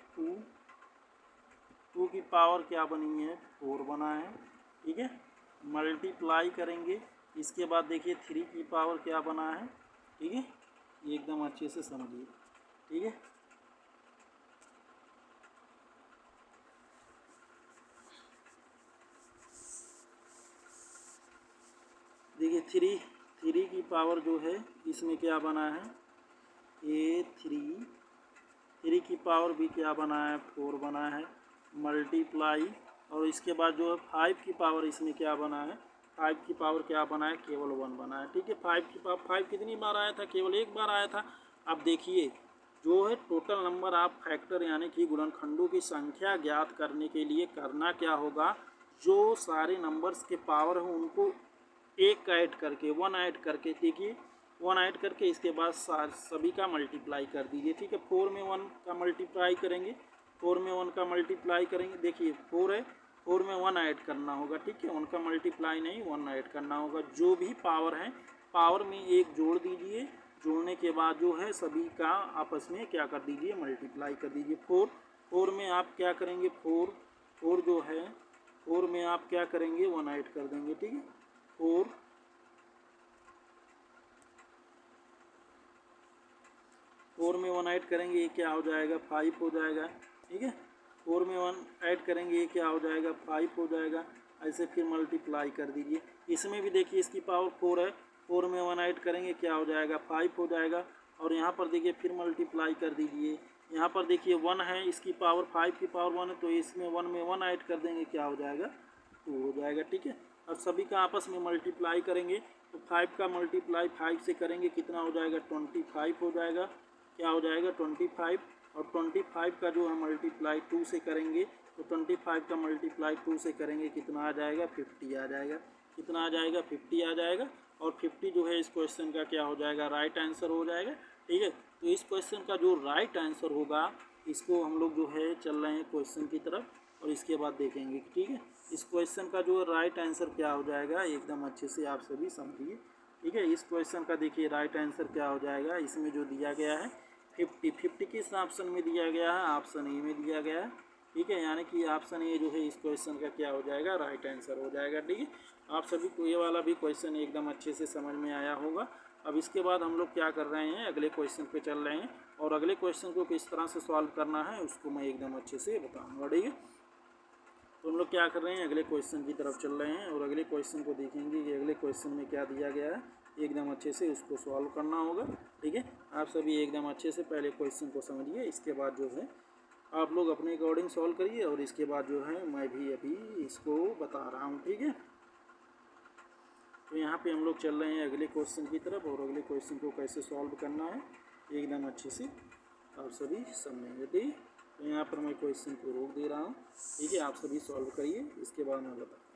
टू की पावर क्या बनी है, 4 बना है। ठीक है, मल्टीप्लाई करेंगे, इसके बाद देखिए 3 की पावर क्या बना है। ठीक है, ये एकदम अच्छे से समझिए। ठीक है, देखिए थ्री की पावर जो है इसमें क्या बना है, ए थ्री की पावर भी क्या बना है, 4 बना है। मल्टीप्लाई, और इसके बाद जो है 5 की पावर इसमें क्या बना है, 5 की पावर क्या बना है, केवल 1 बना है। ठीक है, 5 की पावर 5 कितनी बार आया था, केवल एक बार आया था। अब देखिए जो है टोटल नंबर आप फैक्टर यानी कि गुणनखंडों की संख्या ज्ञात करने के लिए करना क्या होगा, जो सारे नंबर्स के पावर हैं उनको एक ऐड करके 1 ऐड करके, देखिए 1 ऐड करके इसके बाद सभी का मल्टीप्लाई कर दीजिए। ठीक है, 4 में 1 का मल्टीप्लाई करेंगे, 4 में 1 का मल्टीप्लाई करेंगे, देखिए 4 है, 4 में 1 ऐड करना होगा। ठीक है, उनका मल्टीप्लाई नहीं 1 ऐड करना होगा। जो भी पावर है पावर में एक जोड़ दीजिए, जोड़ने के बाद जो है सभी का आपस में क्या कर दीजिए, मल्टीप्लाई कर दीजिए। 4 में आप क्या करेंगे, 4 जो है 4 में आप क्या करेंगे, 1 ऐड कर देंगे। ठीक है, 4 में 1 ऐड करेंगे, ये क्या हो जाएगा, 5 हो जाएगा। ठीक है, 4 में 1 ऐड करेंगे, ये क्या हो जाएगा, 5 हो जाएगा। ऐसे फिर मल्टीप्लाई कर दीजिए। इसमें भी देखिए इसकी पावर 4 है, 4 में 1 ऐड करेंगे, क्या हो जाएगा, 5 हो जाएगा। और यहाँ पर देखिए फिर मल्टीप्लाई कर दीजिए। यहाँ पर देखिए 1 है, इसकी पावर 5 की पावर 1 है, तो इसमें 1 में 1 ऐड कर देंगे, क्या हो जाएगा, 2 हो जाएगा। ठीक है, और सभी का आपस में मल्टीप्लाई करेंगे, तो 5 का मल्टीप्लाई 5 से करेंगे, कितना हो जाएगा, 25 हो जाएगा। क्या हो जाएगा, 25। और 25 का जो है मल्टीप्लाई 2 से करेंगे, तो 25 का मल्टीप्लाई 2 से करेंगे, कितना आ जाएगा, 50 आ जाएगा। कितना आ जाएगा, 50 आ जाएगा। और 50 जो है इस क्वेश्चन का क्या हो जाएगा, राइट आंसर हो जाएगा। ठीक है, तो इस क्वेश्चन का जो राइट आंसर होगा, इसको हम लोग जो है चल रहे हैं क्वेश्चन की तरफ, और इसके बाद देखेंगे। ठीक है, इस क्वेश्चन का जो राइट आंसर क्या हो जाएगा, एकदम अच्छे से आप सभी समझिए। ठीक है, इस क्वेश्चन का देखिए राइट आंसर क्या हो जाएगा, इसमें जो दिया गया है 50 किस ऑप्शन में दिया गया है, ऑप्शन ए में दिया गया है। ठीक है, यानी कि ऑप्शन ए जो है इस क्वेश्चन का क्या हो जाएगा, राइट आंसर हो जाएगा। ठीक है, आप सभी को ये वाला भी क्वेश्चन एकदम अच्छे से समझ में आया होगा। अब इसके बाद हम लोग क्या कर रहे हैं, अगले क्वेश्चन पे चल रहे हैं, और अगले क्वेश्चन को किस तरह से सॉल्व करना है उसको मैं एकदम अच्छे से बताऊँगा। ठीक है, तो हम लोग क्या कर रहे हैं, अगले क्वेश्चन की तरफ चल रहे हैं, और अगले क्वेश्चन को देखेंगे कि अगले क्वेश्चन में क्या दिया गया है, एकदम अच्छे से उसको सॉल्व करना होगा। ठीक है, आप सभी एकदम अच्छे से पहले क्वेश्चन को समझिए, इसके बाद जो है आप लोग अपने अकॉर्डिंग सॉल्व करिए, और इसके बाद जो है मैं भी अभी इसको बता रहा हूँ। ठीक है, तो यहाँ पे हम लोग चल रहे हैं अगले क्वेश्चन की तरफ, और अगले क्वेश्चन को कैसे सॉल्व करना है एकदम अच्छे से आप सभी समझेंगे। ठीक है, तो यहाँ पर मैं क्वेश्चन को रोक दे रहा हूँ। ठीक है, आप सभी सॉल्व करिए, इसके बाद मैं बताऊँ।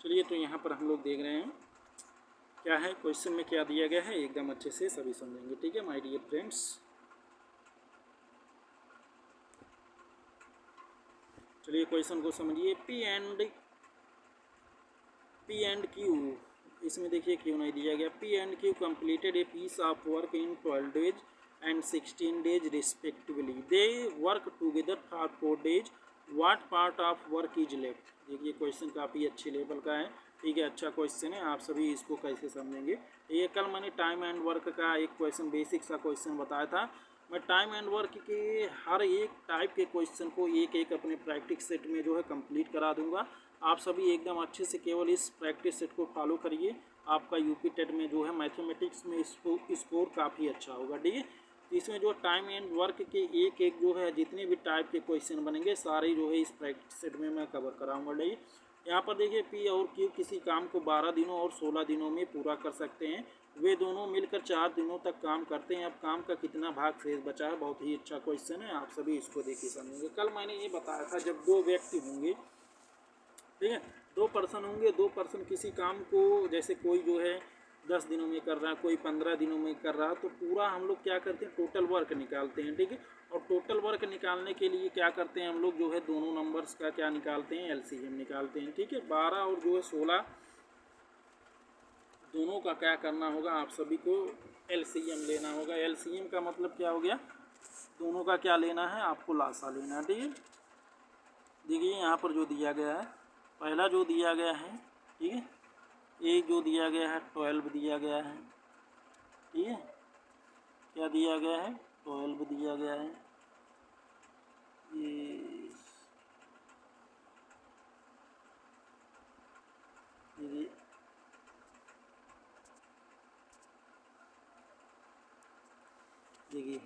चलिए तो यहाँ पर हम लोग देख रहे हैं क्या है, क्वेश्चन में क्या दिया गया है, एकदम अच्छे से सभी समझेंगे। ठीक है माय डियर फ्रेंड्स, चलिए क्वेश्चन को समझिए। पी एंड क्यू, इसमें देखिए क्यों नहीं दिया गया। P and Q completed a piece of work in 12 days and 16 days respectively. They work together for 4 days। What part of work is left. देखिए क्वेश्चन काफ़ी अच्छे लेवल का है। ठीक है, अच्छा क्वेश्चन है, आप सभी इसको कैसे समझेंगे। ये कल मैंने टाइम एंड वर्क का एक क्वेश्चन, बेसिक सा क्वेश्चन बताया था। मैं टाइम एंड वर्क के हर एक टाइप के क्वेश्चन को एक एक अपने प्रैक्टिस सेट में जो है कंप्लीट करा दूंगा। आप सभी एकदम अच्छे से केवल इस प्रैक्टिस सेट को फॉलो करिए, आपका यूपी टेट में जो है मैथमेटिक्स में स्कोर काफ़ी अच्छा होगा। ठीक है, तो इसमें जो टाइम एंड वर्क के एक एक जो है जितने भी टाइप के क्वेश्चन बनेंगे सारे जो है इस प्रैक्टिस सेट में मैं कवर कराऊंगा। ठीक है, यहाँ पर देखिए पी और क्यू किसी काम को 12 दिनों और 16 दिनों में पूरा कर सकते हैं। वे दोनों मिलकर 4 दिनों तक काम करते हैं। अब काम का कितना भाग शेष बचा है, बहुत ही अच्छा क्वेश्चन है, आप सभी इसको देखिए समझेंगे। कल मैंने ये बताया था जब दो व्यक्ति होंगे, ठीक है, दो पर्सन होंगे, दो पर्सन किसी काम को जैसे कोई जो है 10 दिनों में कर रहा है, कोई 15 दिनों में कर रहा है, तो पूरा हम लोग क्या करते हैं टोटल वर्क निकालते हैं। ठीक है, और टोटल वर्क निकालने के लिए क्या करते हैं हम लोग जो है दोनों नंबर्स का क्या निकालते हैं, एलसीएम निकालते हैं। ठीक है, 12 और जो है 16 दोनों का क्या करना होगा, आप सभी को एलसीएम लेना होगा। एलसीएम का मतलब क्या हो गया, दोनों का क्या लेना है, आपको लासा लेना है। ठीक है, देखिए यहाँ पर जो दिया गया है, पहला जो दिया गया है, ठीक है, एक जो दिया गया है 12 दिया गया है। ठीक है, क्या दिया गया है, 12 दिया गया है। ये देखिए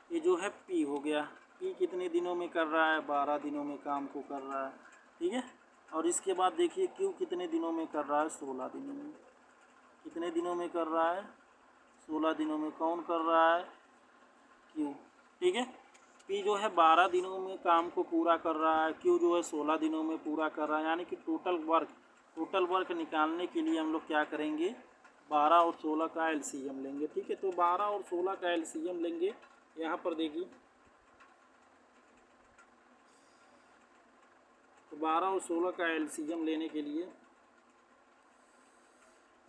ये जो है पी हो गया, पी कितने दिनों में कर रहा है, 12 दिनों में काम को कर रहा है। ठीक है, और इसके बाद देखिए क्यू कितने दिनों में कर रहा है, 16 दिनों में। कितने दिनों में कर रहा है, 16 दिनों में। कौन कर रहा है, क्यू। ठीक है, पी जो है 12 दिनों में काम को पूरा कर रहा है, क्यू जो है 16 दिनों में पूरा कर रहा है, यानी कि टोटल वर्क निकालने के लिए हम लोग क्या करेंगे, 12 और 16 का एलसीएम लेंगे। ठीक है, तो 12 और 16 का एलसीएम लेंगे। यहाँ पर देखिए तो 12 और 16 का एलसीएम लेने के लिए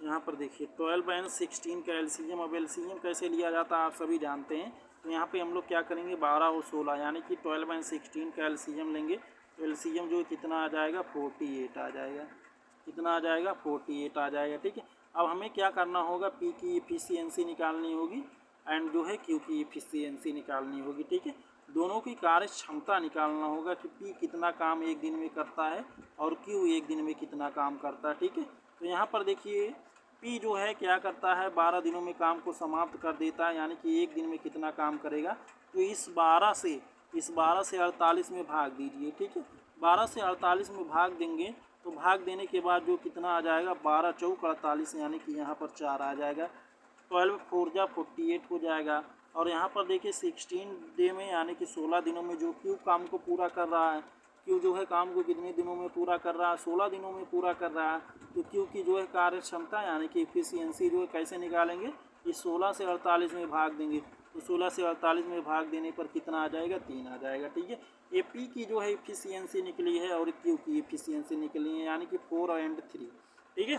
यहाँ पर देखिए 12 एंड 16 का एलसीएम। अब एलसीएम कैसे लिया जाता है आप सभी जानते हैं, तो यहाँ पे हम लोग क्या करेंगे 12 और 16 यानी कि 12 एंड 16 का एलसीएम लेंगे। तो एलसीएम जो कितना आ जाएगा, 48 आ जाएगा। कितना आ जाएगा, 48 आ जाएगा। ठीक है, अब हमें क्या करना होगा, पी की इफिशियंसी निकालनी होगी एंड जो है क्यू की इफिशियंसी निकालनी होगी। ठीक है, दोनों की कार्य क्षमता निकालना होगा कि पी कितना काम एक दिन में करता है और क्यू एक दिन में कितना काम करता है। ठीक है, तो यहाँ पर देखिए पी जो है क्या करता है, 12 दिनों में काम को समाप्त कर देता है, यानी कि एक दिन में कितना काम करेगा। तो इस 12 से 48 में भाग दीजिए। ठीक है, 12 से 48 में भाग देंगे तो भाग देने के बाद जो कितना आ जाएगा, 12 चौक 48, यानी कि यहाँ पर 4 आ जाएगा। 12 4 जा 48 हो जाएगा। और यहाँ पर देखिए 16 डे में यानी कि 16 दिनों में जो क्यू काम को पूरा कर रहा है, क्यू जो है काम को कितने दिनों में पूरा कर रहा है, 16 दिनों में पूरा कर रहा है। तो क्यू की जो है कार्य क्षमता यानी कि इफिशियंसी जो है कैसे निकालेंगे, इस 16 से 48 में भाग देंगे। तो 16 से 48 में भाग देने पर कितना आ जाएगा, 3 आ जाएगा। ठीक है, ये पी की जो है इफिशियंसी निकली है और क्यू की इफिशियंसी निकली है, यानी कि 4 एंड 3। ठीक है,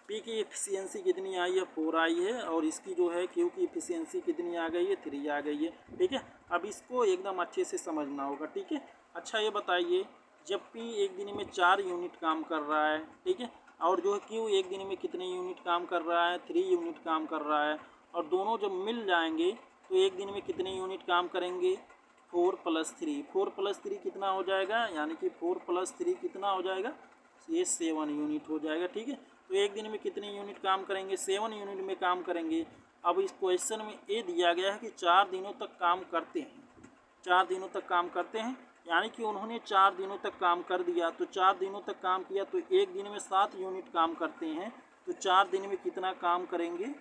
पी की इफिशियंसी कितनी आई है, 4 आई है, और इसकी जो है क्यू की इफिशियंसी कितनी आ गई है, 3 आ गई है। ठीक है, अब इसको एकदम अच्छे से समझना होगा। ठीक है, अच्छा ये बताइए जब पी एक दिन में 4 यूनिट काम कर रहा है, ठीक है, और जो है क्यू एक दिन में कितने यूनिट काम कर रहा है, 3 यूनिट काम कर रहा है, और दोनों जब मिल जाएंगे तो एक दिन में कितने यूनिट काम करेंगे, 4 + 3। 4 + 3 कितना हो जाएगा, यानी कि 4 + 3 कितना हो जाएगा, ये 7 यूनिट हो जाएगा। ठीक है, तो एक दिन में कितने यूनिट काम करेंगे, 7 यूनिट में काम करेंगे। अब इस क्वेश्चन में ये दिया गया है कि 4 दिनों तक काम करते हैं, 4 दिनों तक काम करते हैं, यानी कि उन्होंने 4 दिनों तक काम कर दिया। तो 4 दिनों तक काम किया तो एक दिन में 7 यूनिट काम करते हैं, तो 4 दिन में कितना काम करेंगे,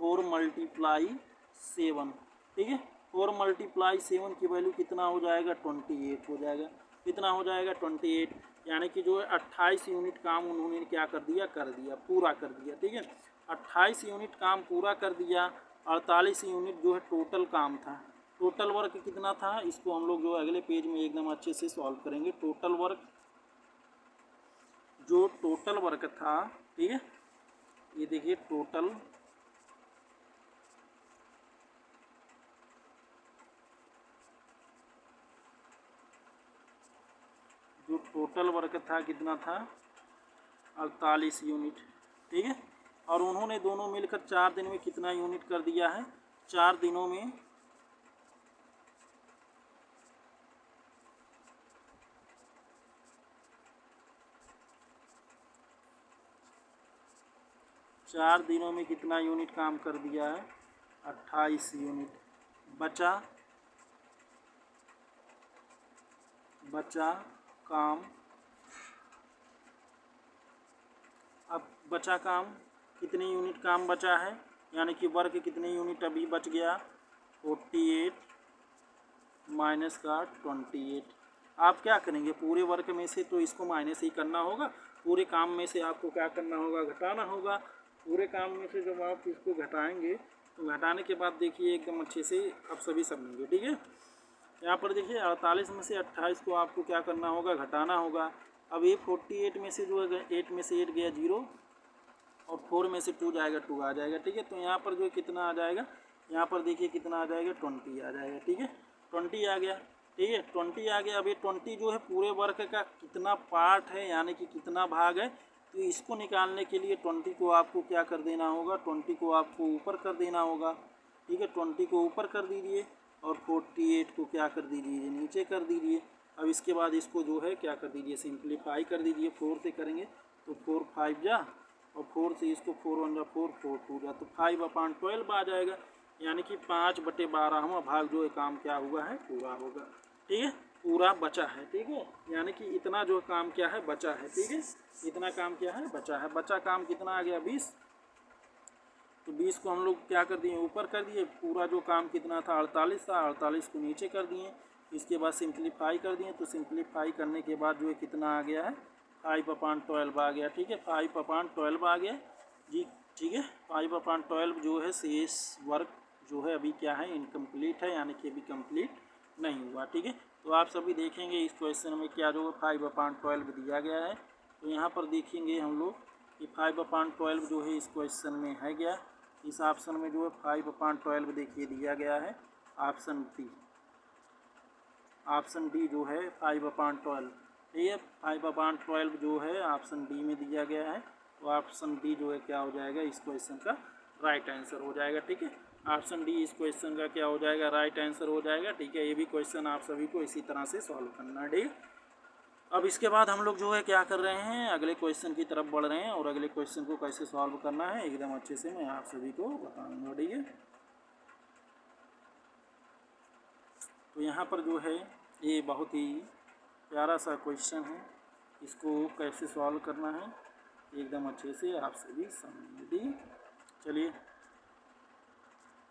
4 × 7। ठीक है, 4 × 7 की वैल्यू कितना हो जाएगा, 28 हो जाएगा। कितना हो जाएगा, 28, यानी कि जो है 28 यूनिट काम उन्होंने क्या कर दिया, पूरा कर दिया। ठीक है, 28 यूनिट काम पूरा कर दिया। 48 यूनिट जो है टोटल काम था। टोटल वर्क कितना था, इसको हम लोग जो अगले पेज में एकदम अच्छे से सॉल्व करेंगे। टोटल वर्क था, ठीक है, ये देखिए टोटल वर्क था कितना था, 48 यूनिट। ठीक है, और उन्होंने दोनों मिलकर 4 दिन में कितना यूनिट कर दिया है, 4 दिनों में 4 दिनों में कितना यूनिट काम कर दिया है? 28 यूनिट। बचा काम, अब बचा काम कितने यूनिट काम बचा है, यानी कि वर्क कितने यूनिट अभी बच गया? 48 माइनस का 28। आप क्या करेंगे, पूरे वर्क में से तो इसको माइनस ही करना होगा, पूरे काम में से आपको क्या करना होगा? घटाना होगा। पूरे काम में से जब आप इसको घटाएंगे तो घटाने के बाद देखिए एकदम अच्छे से आप सभी समझेंगे, ठीक है। यहाँ पर देखिए 48 में से 28 को आपको क्या करना होगा? घटाना होगा। अब ये 48 में से जो है 8 में से 8 गया 0 और 4 में से 2 जाएगा 2 आ जाएगा, ठीक है। तो यहाँ पर जो कितना आ जाएगा, यहाँ पर देखिए कितना आ जाएगा? 20 आ जाएगा, ठीक है। 20 आ गया, ठीक है। 20 आ गया। अब ये 20 जो है पूरे वर्क का कितना पार्ट है, यानी कि कितना भाग है, तो इसको निकालने के लिए 20 को आपको क्या कर देना होगा? 20 को आपको ऊपर कर देना होगा, ठीक है। 20 को ऊपर कर दीजिए और 48 को क्या कर दीजिए? नीचे कर दीजिए। अब इसके बाद इसको जो है क्या कर दीजिए? सिंप्लीफाई कर दीजिए। 4 से करेंगे तो 4 5 जा और 4 से इसको 4 1 जा 4 4 2 जा, तो 5/12 आ जाएगा, यानी कि 5/12वां भाग जो है काम क्या हुआ है? पूरा होगा, ठीक है। पूरा बचा है, ठीक है। यानी कि इतना जो काम क्या है? बचा है, ठीक है। इतना काम क्या है? बचा है। बचा काम कितना आ गया? 20। तो 20 को हम लोग क्या कर दिए? ऊपर कर दिए। पूरा जो काम कितना था? 48 था, 48 को नीचे कर दिए। इसके बाद सिंप्लीफाई कर दिए, तो सिंप्लीफाई करने के बाद जो है कितना आ गया है? 5/12 आ गया, ठीक है। 5/12 आ गया जी, ठीक है। 5/12 जो है शेष वर्क जो है अभी क्या है? इनकम्प्लीट है, यानी कि अभी कंप्लीट नहीं हुआ, ठीक है। तो आप सभी देखेंगे इस क्वेश्चन में क्या जो 5/12 दिया गया है, तो यहाँ पर देखेंगे हम लोग कि 5/12 जो है इस क्वेश्चन में है गया। इस ऑप्शन में जो है 5/12 देखिए दिया गया है ऑप्शन डी। ऑप्शन डी जो है 5/12, ठीक है। 5/12 जो है ऑप्शन डी में दिया गया है, तो ऑप्शन डी जो है क्या हो जाएगा? इस क्वेश्चन का राइट आंसर हो जाएगा, ठीक है। ऑप्शन डी इस क्वेश्चन का क्या हो जाएगा? राइट आंसर हो जाएगा, ठीक है। ये भी क्वेश्चन आप सभी को इसी तरह से सॉल्व करना है, ठीक है। अब इसके बाद हम लोग जो है क्या कर रहे हैं? अगले क्वेश्चन की तरफ बढ़ रहे हैं और अगले क्वेश्चन को कैसे सॉल्व करना है एकदम अच्छे से मैं आप सभी को बताऊंगा, ठीक है। तो यहाँ पर जो है ये बहुत ही प्यारा सा क्वेश्चन है, इसको कैसे सॉल्व करना है एकदम अच्छे से आप सभी समझिए, ठीक है। चलिए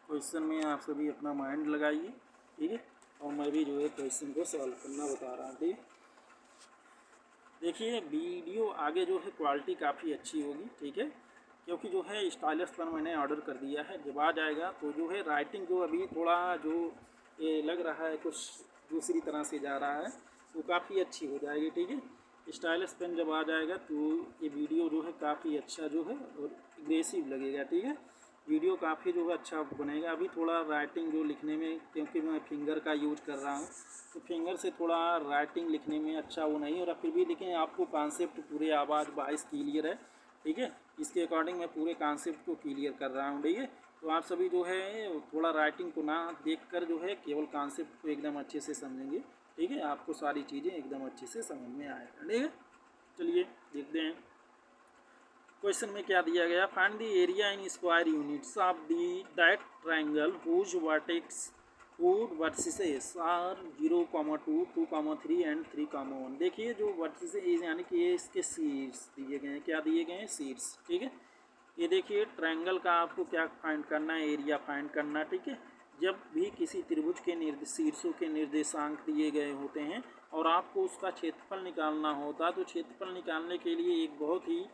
क्वेश्चन में आप सभी अपना माइंड लगाइए, ठीक है, और मैं भी जो है क्वेश्चन को सॉल्व करना बता रहा हूँ, ठीक है। देखिए वीडियो आगे जो है क्वालिटी काफ़ी अच्छी होगी, ठीक है, क्योंकि जो है स्टाइलस पर मैंने ऑर्डर कर दिया है। जब आ जाएगा तो जो है राइटिंग जो अभी थोड़ा जो ये लग रहा है कुछ दूसरी तरह से जा रहा है, वो काफ़ी अच्छी हो जाएगी, ठीक है। स्टाइलस पेन जब आ जाएगा तो ये वीडियो जो है काफ़ी अच्छा जो है और एग्रेसिव लगेगा, ठीक है। वीडियो काफ़ी जो है अच्छा बनेगा। अभी थोड़ा राइटिंग जो लिखने में, क्योंकि मैं फिंगर का यूज कर रहा हूँ, तो फिंगर से थोड़ा राइटिंग लिखने में अच्छा वो नहीं हो रहा, फिर भी लेकिन आपको कॉन्सेप्ट पूरे आवाज़ वॉइस क्लियर है, ठीक है। इसके अकॉर्डिंग मैं पूरे कॉन्सेप्ट को क्लियर कर रहा हूँ, ठीक है। तो आप सभी जो है थोड़ा राइटिंग को ना देखकर जो है केवल कॉन्सेप्ट को एकदम अच्छे से समझेंगे, ठीक है। आपको सारी चीज़ें एकदम अच्छे से समझ में आएगा, ठीक है। चलिए देखते हैं क्वेश्चन में क्या दिया गया। Find the area in square units of that triangle whose vertices are 0,2, 2,3 and 3,1। देखिए जो वर्टिसेस यानी कि ये इसके शीर्ष दिए गए हैं, क्या दिए गए हैं? शीर्ष, ठीक है। ये देखिए ट्रायंगल का आपको क्या फाइंड करना है? एरिया फाइंड करना है, ठीक है। जब भी किसी त्रिभुज के शीर्षों के निर्देशांक दिए गए होते हैं और आपको उसका क्षेत्रफल निकालना होता है, तो क्षेत्रफल निकालने के लिए एक बहुत ही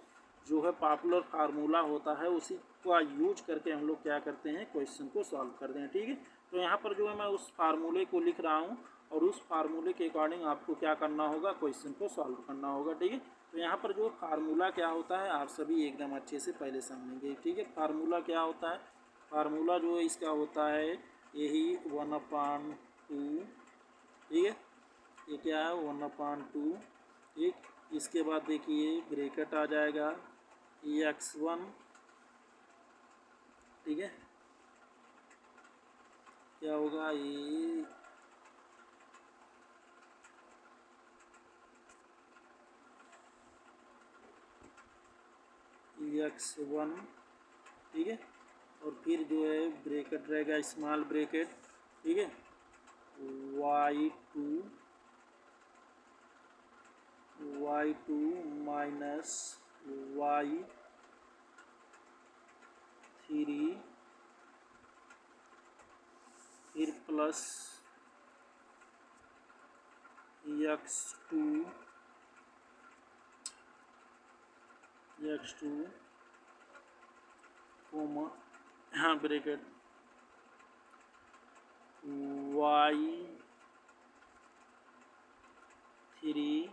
जो है पॉपुलर फार्मूला होता है, उसी का यूज करके हम लोग क्या करते हैं? क्वेश्चन को सॉल्व करते हैं, ठीक है। तो यहाँ पर जो है मैं उस फार्मूले को लिख रहा हूँ और उस फार्मूले के अकॉर्डिंग आपको क्या करना होगा? क्वेश्चन को सॉल्व करना होगा, ठीक है। तो यहाँ पर जो फार्मूला क्या होता है आप सभी एकदम अच्छे से पहले समझेंगे, ठीक है। फार्मूला क्या होता है? फार्मूला जो है इसका होता है यही 1/2, ठीक है। ये क्या है? 1/2, ठीक। इसके बाद देखिए ब्रैकेट आ जाएगा x1, ठीक है। क्या होगा? ये x1 ठीक है। और फिर जो है ब्रैकेट रहेगा स्मॉल ब्रैकेट, ठीक है, y2 माइनस y3 फिर प्लस x2 कोमा, हाँ ब्रैकेट y3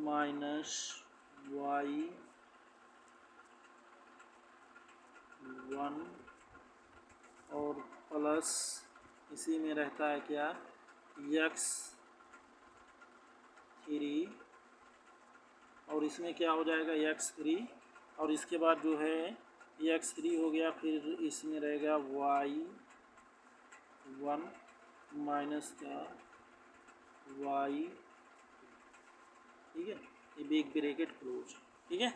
माइनस y1 और प्लस इसी में रहता है क्या x3 और इसमें क्या हो जाएगा x3 और इसके बाद जो है x3 हो गया, फिर इसमें रहेगा y1 माइनस का y, ठीक है, ये बिग ब्रैकेट क्लोज, ठीक है।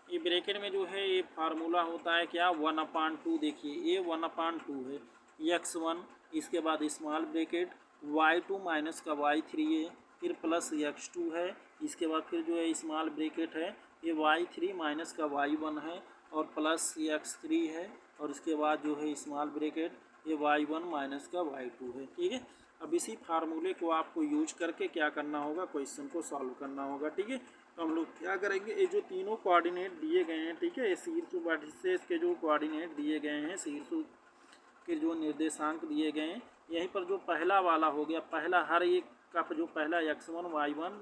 ये ब्रैकेट में जो है ये फार्मूला होता है क्या 1/2, देखिए ये 1/2 है x1, इसके बाद स्मॉल ब्रैकेट y2 माइनस का y3 है, फिर प्लस x2 है, इसके बाद फिर जो है स्मॉल ब्रैकेट है ये y3 माइनस का y1 है और प्लस x3 है और इसके बाद जो है स्मॉल ब्रैकेट ये y1 माइनस का y2 है, ठीक है। अब इसी फार्मूले को आपको यूज करके क्या करना होगा, क्वेश्चन को सॉल्व करना होगा, ठीक है। तो हम लोग क्या करेंगे, ये जो तीनों कोऑर्डिनेट दिए गए हैं, ठीक है, शीर्ष वर्टिसेस के जो कोऑर्डिनेट दिए गए हैं, शीर्ष के जो निर्देशांक दिए गए हैं, यहीं पर जो पहला वाला हो गया, पहला हर एक का जो पहला x1 y1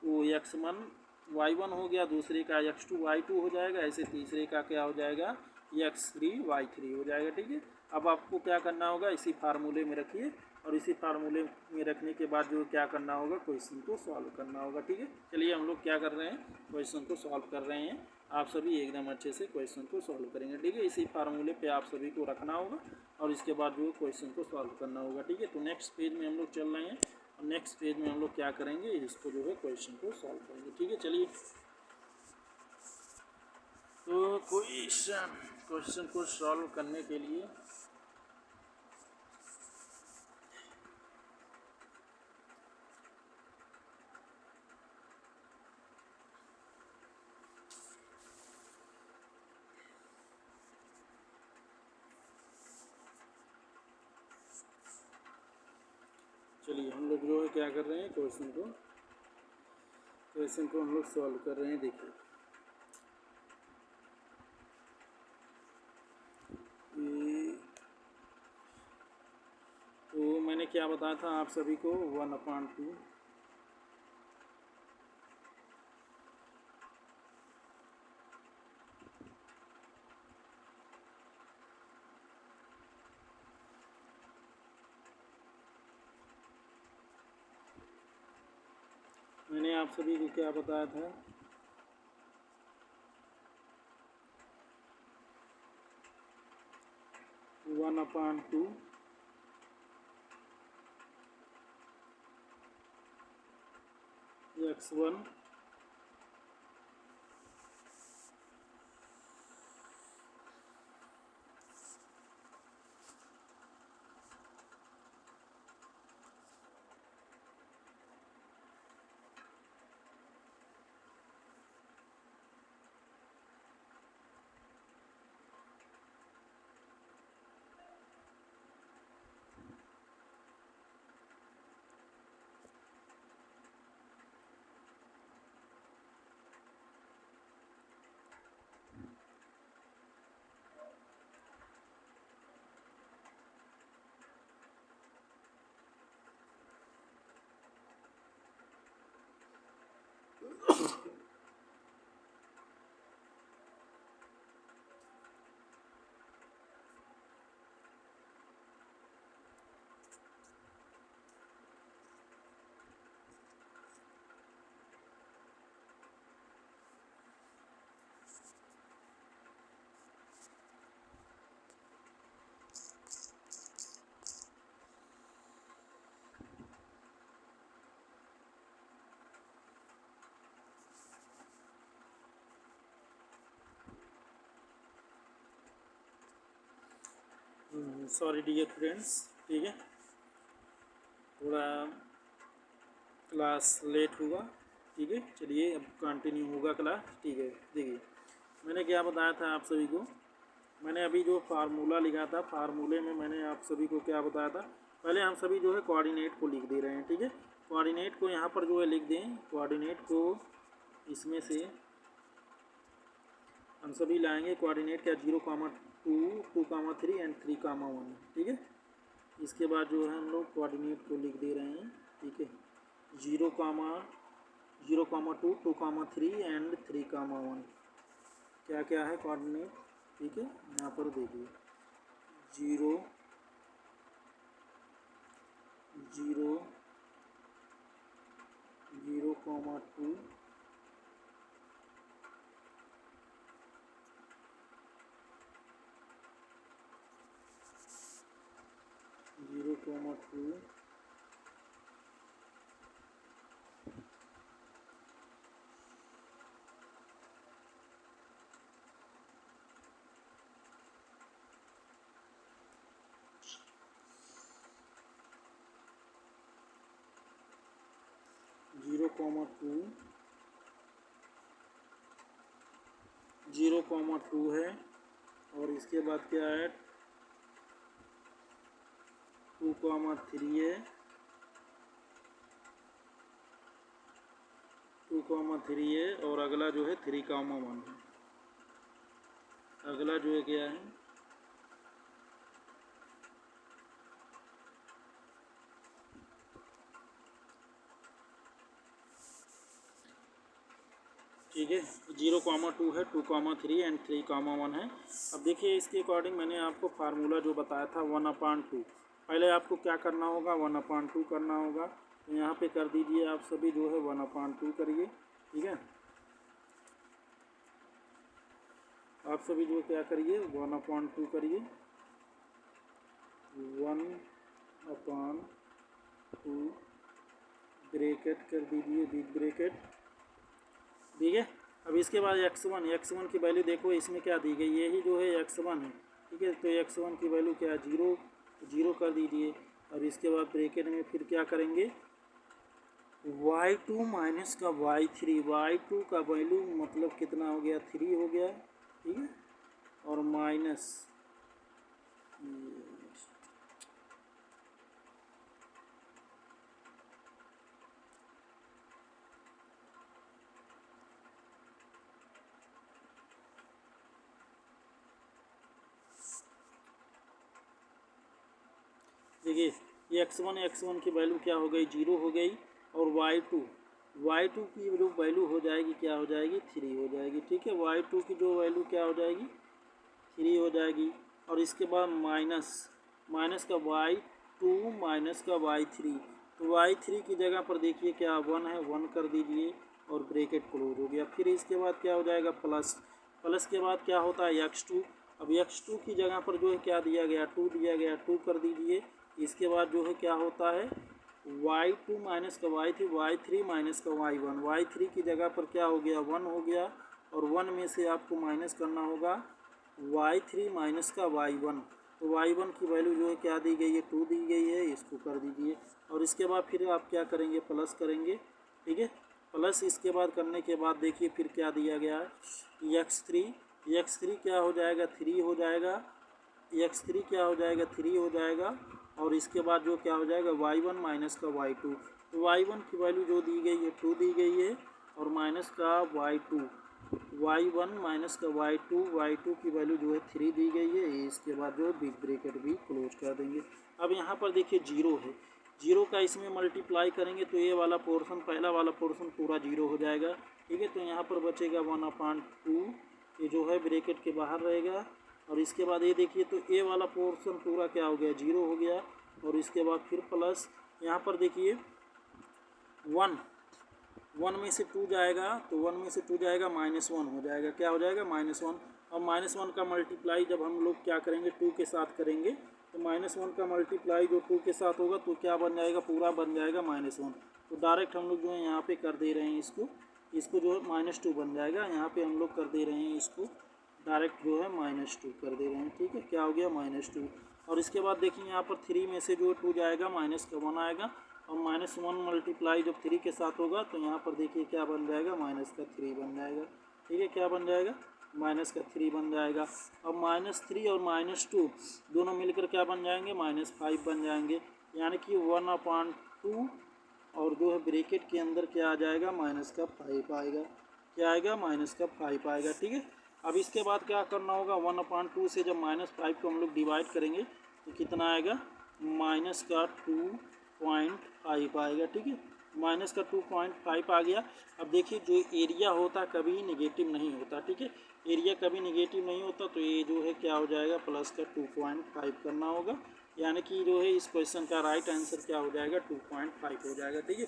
वो x1 y1 हो गया, दूसरे का x2 y2 हो जाएगा, ऐसे तीसरे का क्या हो जाएगा x3 y3 हो जाएगा, ठीक है। अब आपको क्या करना होगा, इसी फार्मूले में रखिए और इसी फार्मूले में रखने के बाद जो क्या करना होगा, क्वेश्चन को सॉल्व करना होगा, ठीक है। चलिए हम लोग क्या कर रहे हैं, क्वेश्चन को सॉल्व कर रहे हैं, आप सभी एकदम अच्छे से क्वेश्चन को सॉल्व करेंगे, ठीक है। इसी फार्मूले पे आप सभी को रखना होगा और इसके बाद जो क्वेश्चन को सॉल्व करना होगा, ठीक है। तो नेक्स्ट पेज में हम लोग चल रहे हैं और नेक्स्ट पेज में हम लोग क्या करेंगे, इसको जो है क्वेश्चन को सॉल्व करेंगे, ठीक है। चलिए तो क्वेश्चन को सॉल्व करने के लिए चलिए हम लोग जो है क्या कर रहे हैं, क्वेश्चन को हम लोग सॉल्व कर रहे हैं। देखिए तो मैंने क्या बताया था आप सभी को 1/2, मैंने आप सभी को क्या बताया था, 1/2 x1 1/2 सॉरी डियर फ्रेंड्स, ठीक है, थोड़ा क्लास लेट हुआ, ठीक है। चलिए अब कंटिन्यू होगा क्लास, ठीक है। देखिए मैंने क्या बताया था आप सभी को, मैंने अभी जो फार्मूला लिखा था, फार्मूले में मैंने आप सभी को क्या बताया था। पहले हम सभी जो है कोऑर्डिनेट को लिख दे रहे हैं, ठीक है। कोऑर्डिनेट को यहाँ पर जो है लिख दें, कोऑर्डिनेट को इसमें से हम सभी लाएंगे। कोऑर्डिनेट क्या 0,2, 2,3 एंड 3,1, ठीक है। इसके बाद जो है हम लोग कोऑर्डिनेट को लिख दे रहे हैं, ठीक है। 0,2, 2,3 एंड 3,1 क्या क्या है कोऑर्डिनेट, ठीक है। यहाँ पर देखिए 0, 0, 0,2, 0,2, 0,2 है, और इसके बाद क्या है 2,3 है, 2,3 है, और अगला जो है 3,1 है। अगला जो है क्या है ठीक है, 0,2 है, 2,3 एंड 3,1 है। अब देखिए इसके अकॉर्डिंग मैंने आपको फार्मूला जो बताया था 1/2, पहले आपको क्या करना होगा 1/2 करना होगा। तो यहाँ पे कर दीजिए आप सभी जो है 1/2 करिए, ठीक है। आप सभी जो क्या करिए 1/2 करिए, 1/2 ब्रैकेट कर दीजिए, बिग ब्रैकेट, ठीक है। अब इसके बाद x1 की वैल्यू देखो इसमें क्या दी गई, यही जो है x1 है, ठीक है। तो x1 की वैल्यू क्या है 0 कर दीजिए। और इसके बाद ब्रैकेट में फिर क्या करेंगे y2 माइनस का y3, y2 का वैल्यू मतलब कितना हो गया 3 हो गया, ठीक है। और माइनस देखिए ये x1 की वैल्यू क्या हो गई 0 हो गई, और y2 की जो वैल्यू हो जाएगी क्या हो जाएगी 3 हो जाएगी, ठीक है। y2 की जो वैल्यू क्या हो जाएगी 3 हो जाएगी। और इसके बाद माइनस का y2 माइनस का y3, तो y3 की जगह पर देखिए क्या 1 है, 1 कर दीजिए और ब्रैकेट क्लोज हो गया। फिर इसके बाद क्या हो जाएगा प्लस के बाद क्या होता है x2। अब x2 की जगह पर जो है क्या दिया गया 2 दिया गया, 2 कर दीजिए। इसके बाद जो है क्या होता है y2 माइनस का y3, y3 माइनस का y1, y3 की जगह पर क्या हो गया 1 हो गया, और 1 में से आपको माइनस करना होगा y3 माइनस का y1। तो y1 की वैल्यू जो है क्या दी गई है 2 दी गई है, इसको कर दीजिए। और इसके बाद फिर आप क्या करेंगे प्लस करेंगे, ठीक है। प्लस इसके बाद करने के बाद देखिए फिर क्या दिया गया है x3 क्या हो जाएगा 3 हो जाएगा, x3 क्या हो जाएगा 3 हो जाएगा। और इसके बाद जो क्या हो जाएगा y1 माइनस का y2, तो y1 की वैल्यू जो दी गई है 2 दी गई है, और माइनस का y1 माइनस का y2 की वैल्यू जो है 3 दी गई है। इसके बाद जो है बिग ब्रैकेट भी क्लोज कर देंगे। अब यहाँ पर देखिए 0 है, 0 का इसमें मल्टीप्लाई करेंगे तो ये वाला पोर्शन पहला वाला पोर्शन पूरा 0 हो जाएगा, ठीक है। तो यहाँ पर बचेगा 1/2, ये जो है ब्रैकेट के बाहर रहेगा। और इसके बाद ये देखिए तो ए वाला पोर्शन पूरा क्या हो गया 0 हो गया, और इसके बाद फिर प्लस यहाँ पर देखिए 1 में से 2 जाएगा, तो 1 में से 2 जाएगा -1 हो जाएगा, क्या हो जाएगा -1। और -1 का मल्टीप्लाई जब हम लोग क्या करेंगे 2 के साथ करेंगे, तो -1 का मल्टीप्लाई जो 2 के साथ होगा तो क्या बन जाएगा पूरा बन जाएगा -1। तो डायरेक्ट हम लोग जो है यहाँ पे कर दे रहे हैं इसको जो है -2 बन जाएगा। यहाँ पे हम लोग कर दे रहे हैं इसको डायरेक्ट जो है -2 कर दे रहे हैं, ठीक है। क्या हो गया -2। और इसके बाद देखिए यहाँ पर 3 में से जो 2 जाएगा माइनस का 1 आएगा, और -1 मल्टीप्लाई जब 3 के साथ होगा तो यहाँ पर देखिए क्या बन जाएगा, माइनस का 3 बन जाएगा। ठीक है, क्या बन जाएगा, माइनस का 3 बन जाएगा। अब -3 और -2 दोनों मिलकर क्या बन जाएंगे, -5 बन जाएंगे, यानी कि 1/2 और जो है ब्रैकेट के अंदर क्या आ जाएगा, माइनस का 5 आएगा। क्या आएगा, माइनस का 5 आएगा। ठीक है, अब इसके बाद क्या करना होगा, 1/2 से जब -5 को हम लोग डिवाइड करेंगे तो कितना आएगा, माइनस का 2.5 आएगा। ठीक है, माइनस का 2.5 आ गया। अब देखिए जो एरिया होता कभी नेगेटिव नहीं होता। ठीक है, एरिया कभी नेगेटिव नहीं होता, तो ये जो है क्या हो जाएगा, प्लस का 2.5 करना होगा, यानी कि जो है इस क्वेश्चन का राइट आंसर क्या हो जाएगा, 2.5 हो जाएगा। ठीक है,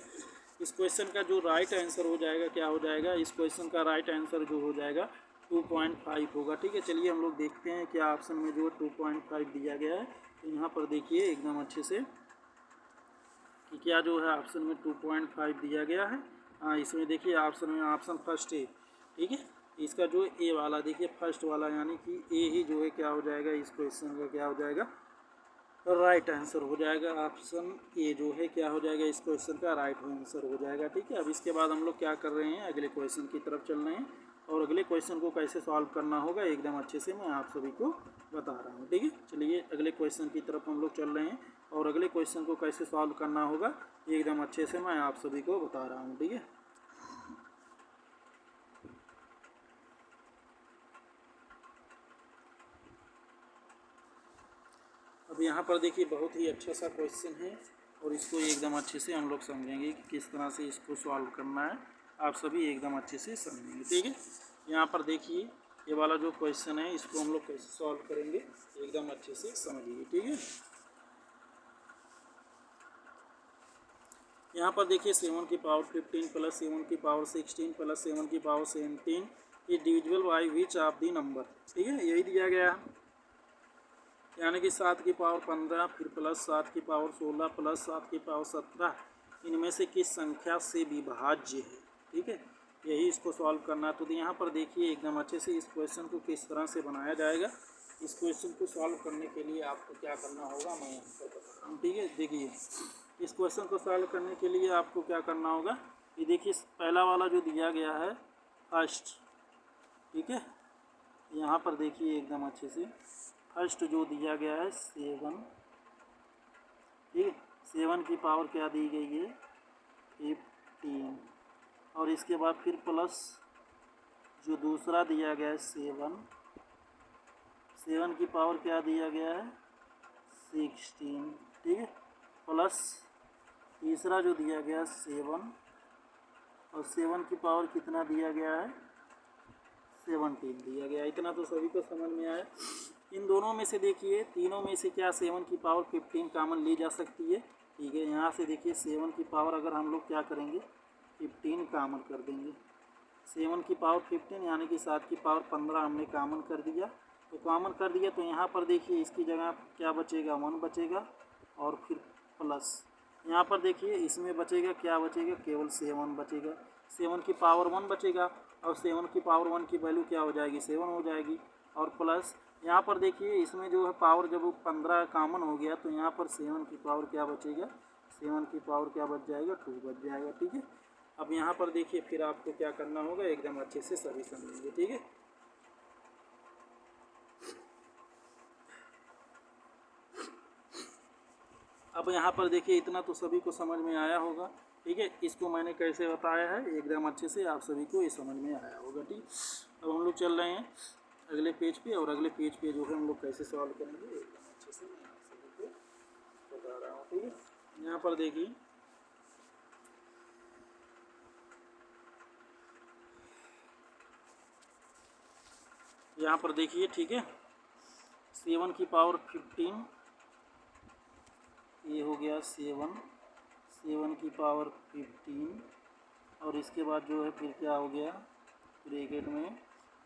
इस क्वेश्चन का जो राइट आंसर हो जाएगा क्या हो जाएगा, इस क्वेश्चन का राइट आंसर जो हो जाएगा 2.5 होगा। ठीक है, चलिए हम लोग देखते हैं क्या ऑप्शन में जो 2.5 दिया गया है। तो यहाँ पर देखिए एकदम अच्छे से कि क्या जो है ऑप्शन में 2.5 दिया गया है। हाँ, इसमें देखिए ऑप्शन में ऑप्शन फर्स्ट है। ठीक है, इसका जो ए वाला देखिए फर्स्ट वाला, यानी कि ए ही जो है क्या हो जाएगा, इस क्वेश्चन का क्या हो जाएगा, राइट आंसर हो जाएगा। ऑप्शन ए जो है क्या हो जाएगा, इस क्वेश्चन का राइट आंसर हो जाएगा। ठीक है, अब इसके बाद हम लोग क्या कर रहे हैं, अगले क्वेश्चन की तरफ चल रहे हैं, और अगले क्वेश्चन को कैसे सॉल्व करना होगा एकदम अच्छे से मैं आप सभी को बता रहा हूँ। ठीक है, चलिए अगले क्वेश्चन की तरफ हम लोग चल रहे हैं, और अगले क्वेश्चन को कैसे सॉल्व करना होगा एकदम अच्छे से मैं आप सभी को बता रहा हूँ। ठीक है, अब यहाँ पर देखिए बहुत ही अच्छा सा क्वेश्चन है, और इसको एकदम अच्छे से हम लोग समझेंगे कि किस तरह से इसको सॉल्व करना है, आप सभी एकदम अच्छे से समझेंगे। ठीक है, यहाँ पर देखिए ये वाला जो क्वेश्चन है इसको हम लोग कैसे सॉल्व करेंगे एकदम अच्छे से समझिए। ठीक है, यहाँ पर देखिए 7 की पावर 15 प्लस 7 की पावर 16 प्लस 7 की पावर 17 ये divisible by which of the number. ठीक है, यही दिया गया है, यानी कि 7 की पावर 15 फिर प्लस 7 की पावर 16 प्लस 7 की पावर 17 इनमें से किस संख्या से विभाज्य है। ठीक है, यही इसको सॉल्व करना है। तो यहाँ पर देखिए एकदम अच्छे से इस क्वेश्चन को किस तरह से बनाया जाएगा। इस क्वेश्चन को सॉल्व करने के लिए आपको क्या करना होगा मैं यहाँ पर बता रहा हूँ। ठीक है, देखिए इस क्वेश्चन को सॉल्व करने के लिए आपको क्या करना होगा, ये देखिए पहला वाला जो दिया गया है फर्स्ट। ठीक है, यहाँ पर देखिए एकदम अच्छे से फर्स्ट जो दिया गया है 7। ठीक है, 7 की पावर क्या दी गई है, 15, और इसके बाद फिर प्लस जो दूसरा दिया गया है 7 की पावर क्या दिया गया है, 16। ठीक है, प्लस तीसरा जो दिया गया 7, और 7 की पावर कितना दिया गया है, 17 दिया गया। इतना तो सभी को समझ में आया। इन दोनों में से देखिए तीनों में से क्या 7 की पावर 15 कॉमन ली जा सकती है। ठीक है, यहाँ से देखिए 7 की पावर अगर हम लोग क्या करेंगे 15 कॉमन कर देंगे। 7 की पावर 15 यानी कि 7 की पावर 15 हमने कॉमन कर दिया। तो कॉमन कर दिया तो यहाँ पर देखिए इसकी जगह क्या बचेगा, 1 बचेगा, और फिर प्लस यहाँ पर देखिए इसमें बचेगा क्या बचेगा, केवल 7 बचेगा। 7 की पावर 1 बचेगा, और 7 की पावर 1 की वैल्यू क्या हो जाएगी, 7 हो जाएगी। और प्लस यहाँ पर देखिए इसमें जो है पावर जब 15 कॉमन हो गया तो यहाँ पर 7 की पावर क्या बचेगा, 7 की पावर क्या बच जाएगा, 2 बच जाएगा। ठीक है, अब यहाँ पर देखिए फिर आपको क्या करना होगा एकदम अच्छे से सभी समझेंगे। ठीक है, अब यहाँ पर देखिए इतना तो सभी को समझ में आया होगा। ठीक है, इसको मैंने कैसे बताया है एकदम अच्छे से आप सभी को ये समझ में आया होगा। ठीक, अब हम लोग चल रहे हैं अगले पेज पे, और अगले पेज पे जो है हम लोग कैसे सॉल्व करेंगे एकदम अच्छे से मैं आप सभी को बता रहा हूँ। ठीक है, यहाँ पर देखिए यहाँ पर देखिए ठीक है 7 की पावर 15 ये हो गया 7 की पावर 15, और इसके बाद जो है फिर क्या हो गया ब्रैकेट में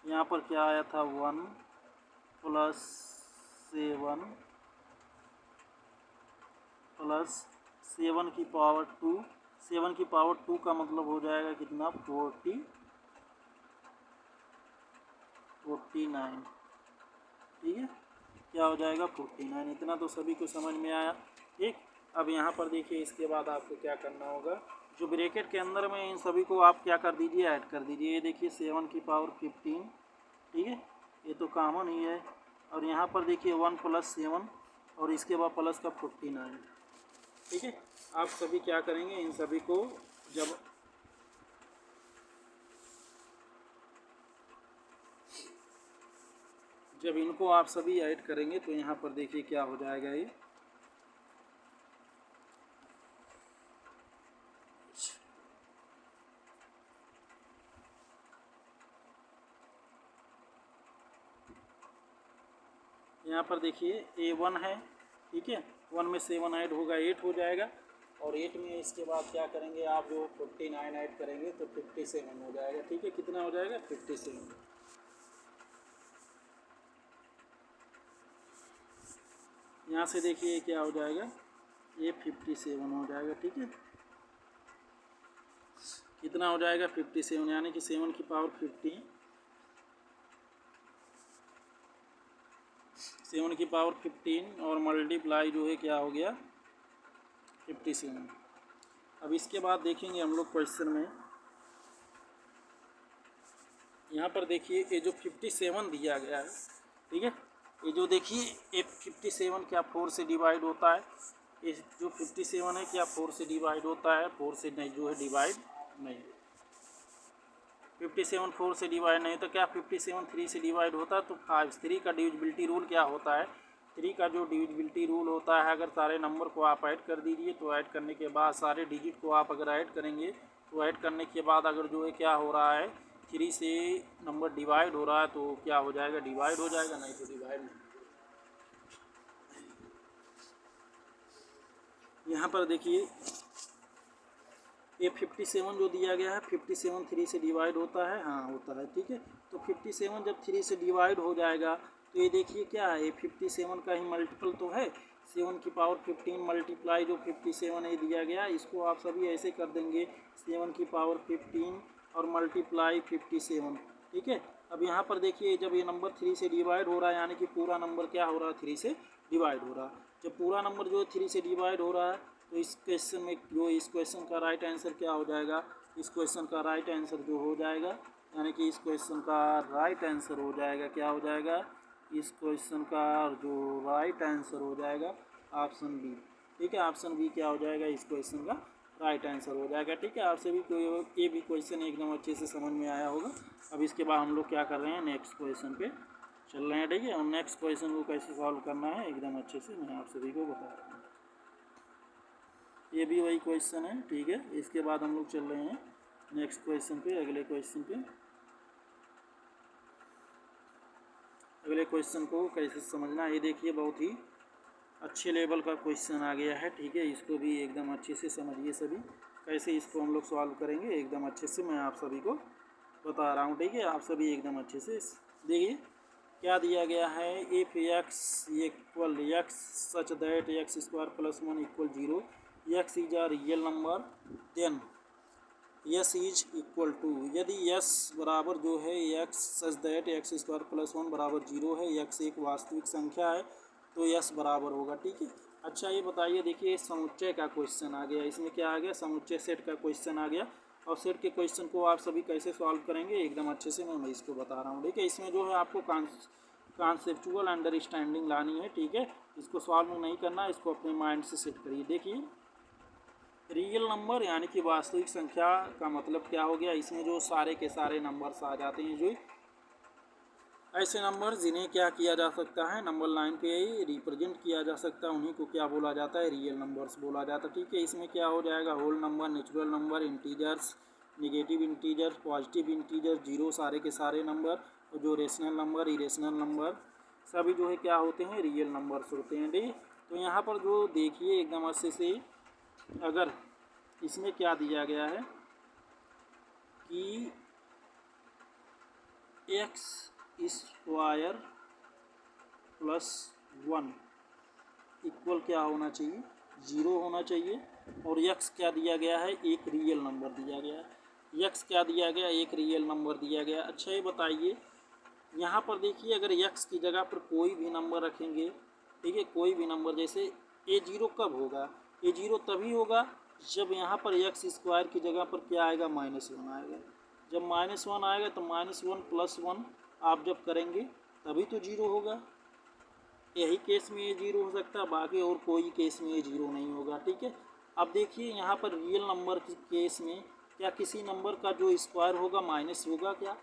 यहाँ पर क्या आया था 1 प्लस 7 प्लस 7 की पावर 2। 7 की पावर 2 का मतलब हो जाएगा कितना 49। ठीक है, क्या हो जाएगा 49। इतना तो सभी को समझ में आया। ठीक, अब यहाँ पर देखिए इसके बाद आपको क्या करना होगा, जो ब्रैकेट के अंदर में इन सभी को आप क्या कर दीजिए, ऐड कर दीजिए। ये देखिए 7 की पावर 15, ठीक है, ये तो कॉमन ही है। और यहाँ पर देखिए 1 + 7 और इसके बाद प्लस का 49। ठीक है, आप सभी क्या करेंगे, इन सभी को जब इनको आप सभी ऐड करेंगे तो यहाँ पर देखिए क्या हो जाएगा, ये यहाँ पर देखिए A1 है, ठीक है, 1 में 7 ऐड होगा 8 हो जाएगा, और 8 में इसके बाद क्या करेंगे आप, जो 49 ऐड करेंगे तो 57 हो जाएगा। ठीक है, कितना हो जाएगा 57। यहाँ से देखिए क्या हो जाएगा, ये 57 हो जाएगा। ठीक है, कितना हो जाएगा 57, यानी कि 7 की पावर 50, 7 की पावर 15 और मल्टीप्लाई जो है क्या हो गया 57। अब इसके बाद देखेंगे हम लोग क्वेश्चन में, यहाँ पर देखिए ये जो 57 दिया गया है, ठीक है, ये जो देखिए ये 57 क्या 4 से डिवाइड होता है, ये जो 57 है क्या 4 से डिवाइड होता है, 4 से नहीं जो है डिवाइड नहीं, 57 4 से डिवाइड नहीं, तो क्या 57 3 से डिवाइड होता है, तो 5 3 का डिविजिबिलिटी रूल क्या होता है, 3 का जो डिविजिबिलिटी रूल होता है, अगर सारे नंबर को आप ऐड कर दीजिए तो ऐड करने के बाद सारे डिजिट को आप अगर ऐड करेंगे तो ऐड करने के बाद अगर जो है क्या हो रहा है 3 से नंबर डिवाइड हो रहा है तो क्या हो जाएगा, डिवाइड हो जाएगा, नहीं तो डिवाइड नहीं। यहाँ पर देखिए ये 57 जो दिया गया है, 57 3 से डिवाइड होता है, हाँ होता है। ठीक है, तो 57 जब 3 से डिवाइड हो जाएगा तो ये देखिए क्या है, ये 57 का ही मल्टीपल तो है, 7 की पावर 15 मल्टीप्लाई जो 57 है दिया गया, इसको आप सभी ऐसे कर देंगे 7 की पावर 15 और मल्टीप्लाई 57। ठीक है, अब यहाँ पर देखिए जब ये नंबर 3 से डिवाइड हो रहा है, यानी कि पूरा नंबर क्या हो रहा है 3 से डिवाइड हो रहा है, जब पूरा नंबर जो है 3 से डिवाइड हो रहा है तो इस क्वेश्चन में जो इस क्वेश्चन का राइट आंसर क्या हो जाएगा, इस क्वेश्चन का राइट आंसर जो हो जाएगा, यानी कि इस क्वेश्चन का राइट आंसर हो जाएगा, क्या हो जाएगा, इस क्वेश्चन का जो राइट आंसर हो जाएगा ऑप्शन बी। ठीक है, ऑप्शन बी क्या हो जाएगा, इस क्वेश्चन का राइट आंसर हो जाएगा। ठीक है, आप सभी को ये भी क्वेश्चन एकदम अच्छे से समझ में आया होगा। अब इसके बाद हम लोग क्या कर रहे हैं, नेक्स्ट क्वेश्चन पे चल रहे हैं। ठीक है, और नेक्स्ट क्वेश्चन को कैसे सॉल्व करना है एकदम अच्छे से मैं आप सभी को बता रहा हूँ। ये भी वही क्वेश्चन है। ठीक है, इसके बाद हम लोग चल रहे हैं नेक्स्ट क्वेश्चन पे, अगले क्वेश्चन पे। अगले क्वेश्चन को कैसे समझना है, ये देखिए बहुत ही अच्छे लेवल का क्वेश्चन आ गया है। ठीक है, इसको भी एकदम अच्छे से समझिए सभी, कैसे इसको हम लोग सॉल्व करेंगे एकदम अच्छे से मैं आप सभी को बता रहा हूँ। ठीक है, आप सभी एकदम अच्छे से देखिए क्या दिया गया है, if x equal x such that x² + 1 = 0, x is a real number, then s is equal to, यदि s बराबर जो है x सच दैट x² + 1 = 0 है, x एक वास्तविक संख्या है तो s बराबर होगा। ठीक है, अच्छा ये बताइए, देखिए समुच्चय का क्वेश्चन आ गया, इसमें क्या आ गया, समुच्चय सेट का क्वेश्चन आ गया, और सेट के क्वेश्चन को आप सभी कैसे सॉल्व करेंगे एकदम अच्छे से मैं इसको बता रहा हूँ। ठीक है, इसमें जो है आपको कॉन्सेप्चुअल अंडरस्टैंडिंग लानी है। ठीक है, इसको सॉल्व नहीं करना, इसको अपने माइंड से सेट करिए। देखिए रियल नंबर यानी कि वास्तविक संख्या का मतलब क्या हो गया, इसमें जो सारे के सारे नंबर्स आ जाते हैं, जो ऐसे नंबर जिन्हें क्या किया जा सकता है, नंबर लाइन पे ही रिप्रेजेंट किया जा सकता है, उन्हीं को क्या बोला जाता है, रियल नंबर्स बोला जाता है। ठीक है, इसमें क्या हो जाएगा, whole number, natural number, integers, negative integer, positive integer, zero, सारे के सारे नंबर, और जो रेशनल नंबर, इरेशनल नंबर, सभी जो है क्या होते हैं, रियल नंबर्स होते हैं। ठीक, तो यहाँ पर जो देखिए एकदम अच्छे से, अगर इसमें क्या दिया गया है कि x² + 1 इक्वल क्या होना चाहिए, 0 होना चाहिए, और x क्या दिया गया है, एक रियल नंबर दिया गया है, x क्या दिया गया, एक रियल नंबर दिया गया। अच्छा ये बताइए यहाँ पर देखिए अगर x की जगह पर कोई भी नंबर रखेंगे, ठीक है, कोई भी नंबर, जैसे a0 कब होगा, a0 तभी होगा जब यहाँ पर x स्क्वायर की जगह पर क्या आएगा, -1 आएगा। जब -1 आएगा तो -1 + 1 आप जब करेंगे तभी तो 0 होगा। यही केस में ये 0 हो सकता है, बाकी और कोई केस में ये 0 नहीं होगा, ठीक है। अब देखिए यहाँ पर रियल नंबर के केस में क्या किसी नंबर का जो स्क्वायर होगा माइनस होगा क्या,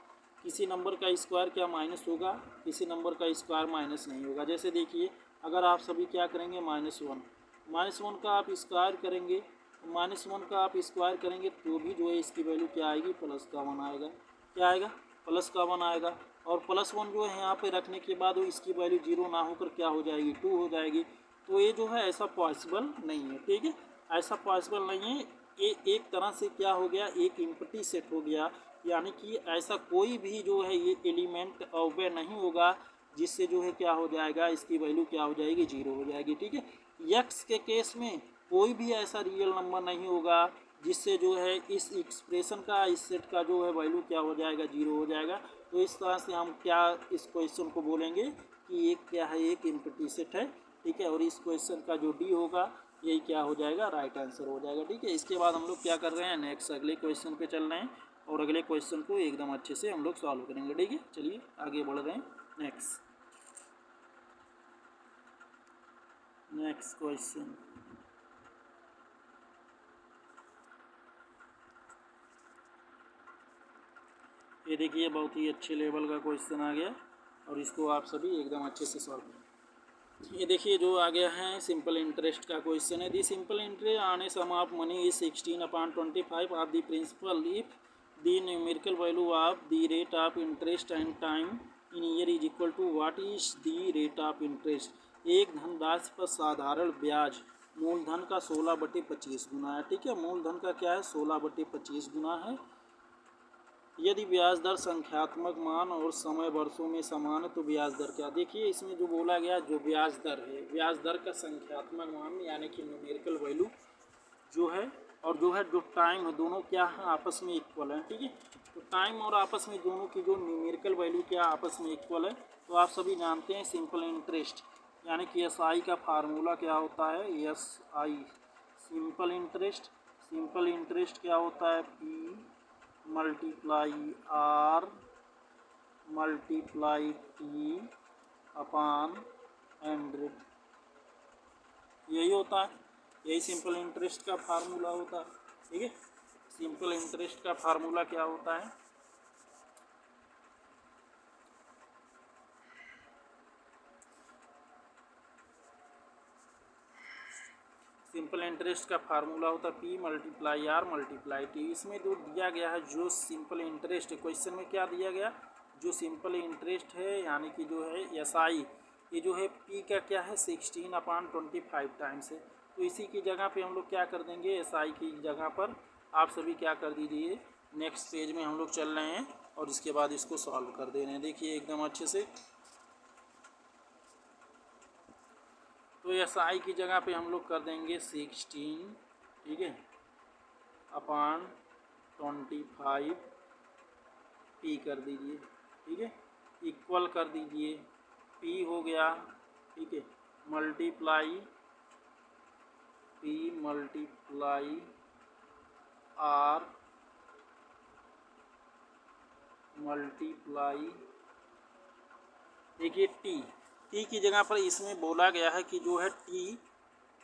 किसी नंबर का स्क्वायर क्या माइनस होगा, किसी नंबर का स्क्वायर माइनस नहीं होगा। जैसे देखिए अगर आप सभी क्या करेंगे, -1 का आप स्क्वायर करेंगे, -1 का आप स्क्वायर करेंगे तो भी जो है इसकी वैल्यू क्या आएगी, +1 आएगा। क्या आएगा, +1 आएगा। और +1 जो है यहाँ पे रखने के बाद वो इसकी वैल्यू 0 ना होकर क्या हो जाएगी, 2 हो जाएगी। तो ये जो है ऐसा पॉसिबल नहीं है, ठीक है, ऐसा पॉसिबल नहीं है। ये एक तरह से क्या हो गया, एक एम्प्टी सेट हो गया, यानी कि ऐसा कोई भी जो है ये एलिमेंट अवे नहीं होगा जिससे जो है क्या हो जाएगा, इसकी वैल्यू क्या हो जाएगी, 0 हो जाएगी, ठीक है। यक्स के केस में कोई भी ऐसा रियल नंबर नहीं होगा जिससे जो है इस एक्सप्रेशन का, इस सेट का जो है वैल्यू क्या हो जाएगा, 0 हो जाएगा। तो इस तरह से हम क्या इस क्वेश्चन को बोलेंगे कि एक क्या है, एक एम्प्टी सेट है, ठीक है। और इस क्वेश्चन का जो डी होगा यही क्या हो जाएगा, राइट आंसर हो जाएगा, ठीक है। इसके बाद हम लोग क्या कर रहे हैं, नेक्स्ट अगले क्वेश्चन पे चल रहे हैं और अगले क्वेश्चन को एकदम अच्छे से हम लोग सॉल्व करेंगे, ठीक है। चलिए आगे बढ़ रहे हैं। नेक्स्ट क्वेश्चन, ये देखिए बहुत ही अच्छे लेवल का क्वेश्चन आ गया और इसको आप सभी एकदम अच्छे से सॉल्व करें। ये देखिए जो आ गया है सिंपल इंटरेस्ट का क्वेश्चन है। The simple interest on a sum of money is 16/25 of the principal if the numerical value of the rate of interest and time in year is equal to what is the rate of interest. एक धनराशि पर साधारण ब्याज मूलधन का 16/25 गुना है, ठीक है। मूलधन का क्या है, 16/25 गुना है। यदि ब्याज दर संख्यात्मक मान और समय वर्षों में समान है तो ब्याज दर क्या। देखिए इसमें जो बोला गया, जो ब्याज दर है, ब्याज दर का संख्यात्मक मान यानी कि न्यूमेरिकल वैल्यू जो है, और जो है जो टाइम है, दोनों क्या है, आपस में इक्वल है, ठीक है। तो टाइम और आपस में दोनों की जो न्यूमेरिकल वैल्यू क्या आपस में इक्वल है। तो आप सभी जानते हैं सिंपल इंटरेस्ट यानी कि SI का फार्मूला क्या होता है, SI simple interest. Simple interest क्या होता है, P multiply R multiply T upon 100, यही होता है, यही सिंपल इंटरेस्ट का फार्मूला होता है, ठीक है। सिंपल इंटरेस्ट का फार्मूला क्या होता है, सिंपल इंटरेस्ट का फार्मूला होता है P multiply R multiply T। इसमें जो दिया गया है, जो सिंपल इंटरेस्ट क्वेश्चन में क्या दिया गया, जो सिंपल इंटरेस्ट है यानी कि जो है SI, ये जो है P का क्या है, 16/25 टाइम्स है। तो इसी की जगह पे हम लोग क्या कर देंगे, SI की जगह पर आप सभी क्या कर दीजिए, नेक्स्ट पेज में हम लोग चल रहे हैं और इसके बाद इसको सॉल्व कर दे रहे हैं। देखिए एकदम अच्छे से, तो SI की जगह पे हम लोग कर देंगे 16, ठीक है, अपॉन 25 P कर दीजिए, ठीक है, इक्वल कर दीजिए, P हो गया, ठीक है, multiply P multiply R multiply, देखिए टी की जगह पर इसमें बोला गया है कि जो है टी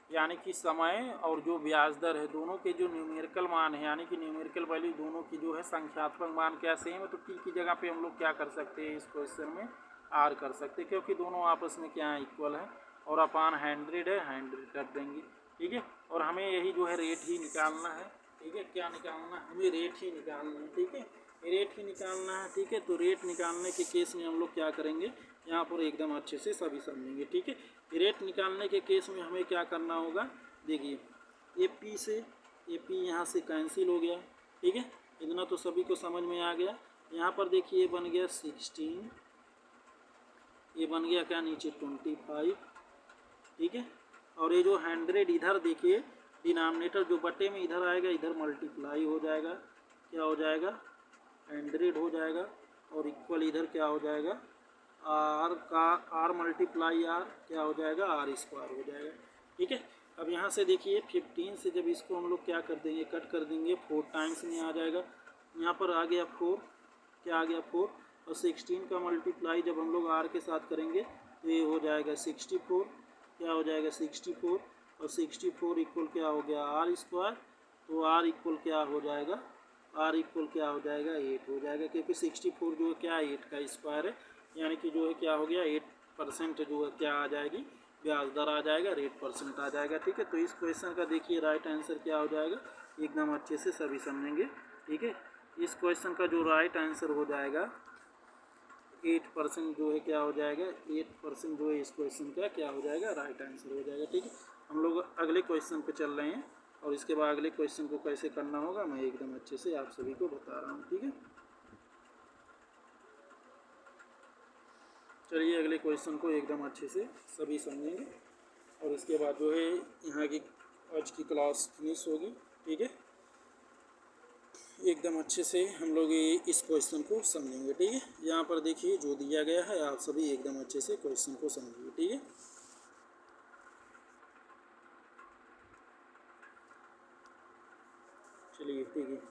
यानी कि समय और जो ब्याज दर है, दोनों के जो न्यूमेरिकल मान है यानी कि न्यूमेरिकल वैल्यू दोनों की जो है संख्यात्मक मान क्या सेम है। तो टी की जगह पे हम लोग क्या कर सकते हैं, इस क्वेश्चन में आर कर सकते हैं क्योंकि दोनों आपस में क्या है, इक्वल है। और अपान 100 है, 100 कर देंगे, ठीक है। और हमें यही जो है रेट ही निकालना है, ठीक है। क्या निकालना है, हमें रेट ही निकालना है, ठीक है, रेट ही निकालना है, ठीक है। तो रेट निकालने के केस में हम लोग क्या करेंगे, यहाँ पर एकदम अच्छे से सभी समझेंगे, ठीक है। रेट निकालने के केस में हमें क्या करना होगा, देखिए AP से AP यहाँ से कैंसिल हो गया, ठीक है। इतना तो सभी को समझ में आ गया। यहाँ पर देखिए बन गया 16, ये बन गया क्या नीचे 25, ठीक है। और ये जो 100 इधर देखिए डिनोमिनेटर जो बटे में इधर आएगा, इधर मल्टीप्लाई हो जाएगा, क्या हो जाएगा 100 हो जाएगा, और इक्वल इधर क्या हो जाएगा आर मल्टीप्लाई आर क्या हो जाएगा, आर स्क्वायर हो जाएगा। ठीक है, अब यहाँ से देखिए 15 से जब इसको हम लोग क्या कर देंगे, कट कर देंगे, 4 टाइम्स में आ जाएगा। यहाँ पर आ गया 4, क्या आ गया 4, और 16 का मल्टीप्लाई जब हम लोग आर के साथ करेंगे तो ये हो जाएगा 64, क्या हो जाएगा 64, और 64 इक्वल क्या हो गया, आर स्क्वायर। तो आर इक्वल क्या हो जाएगा, आर इक्वल क्या हो जाएगा, 8 हो जाएगा, क्योंकि 64 जो है क्या 8 का स्क्वायर है, यानी कि जो है क्या हो गया 8% जो है क्या आ जाएगी, ब्याज दर आ जाएगा, रेट परसेंट आ जाएगा। ठीक है, तो इस क्वेश्चन का देखिए राइट आंसर क्या हो जाएगा, एकदम अच्छे से सभी समझेंगे। ठीक है, इस क्वेश्चन का जो राइट आंसर हो जाएगा 8% जो है क्या हो जाएगा, 8% जो है इस क्वेश्चन का क्या हो जाएगा, राइट आंसर हो जाएगा। ठीक है, हम लोग अगले क्वेश्चन पे चल रहे हैं और इसके बाद अगले क्वेश्चन को कैसे करना होगा मैं एकदम अच्छे से आप सभी को बता रहा हूँ। ठीक है, चलिए अगले क्वेश्चन को एकदम अच्छे से सभी समझेंगे और इसके बाद जो है यहाँ की आज की क्लास फिनिश होगी। ठीक है, एकदम अच्छे से हम लोग इस क्वेश्चन को समझेंगे। ठीक है, यहाँ पर देखिए जो दिया गया है आप सभी एकदम अच्छे से क्वेश्चन को समझिए। ठीक है, चलिए ठीक है,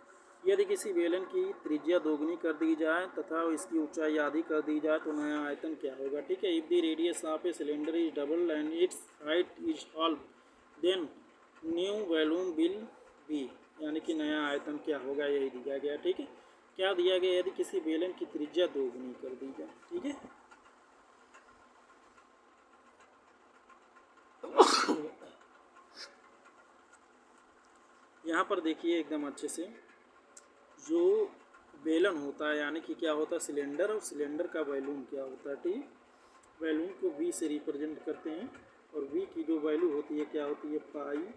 यदि किसी बेलन की त्रिज्या दोगुनी कर दी जाए तथा इसकी ऊंचाई आधी कर दी जाए तो नया आयतन क्या होगा। ठीक है, if the radius of a cylinder is double and its height is all then new volume will be, यानी कि नया आयतन क्या होगा, यही दिया गया। ठीक है, क्या दिया गया, यदि किसी बेलन की त्रिज्या दोगुनी कर दी जाए। ठीक है, यहाँ पर देखिए एकदम अच्छे से जो बेलन होता है यानी कि क्या होता है सिलेंडर, और सिलेंडर का वॉल्यूम क्या होता है। ठीक, वॉल्यूम को वी से रिप्रेजेंट करते हैं और वी की जो वैल्यू होती है क्या होती है, पाई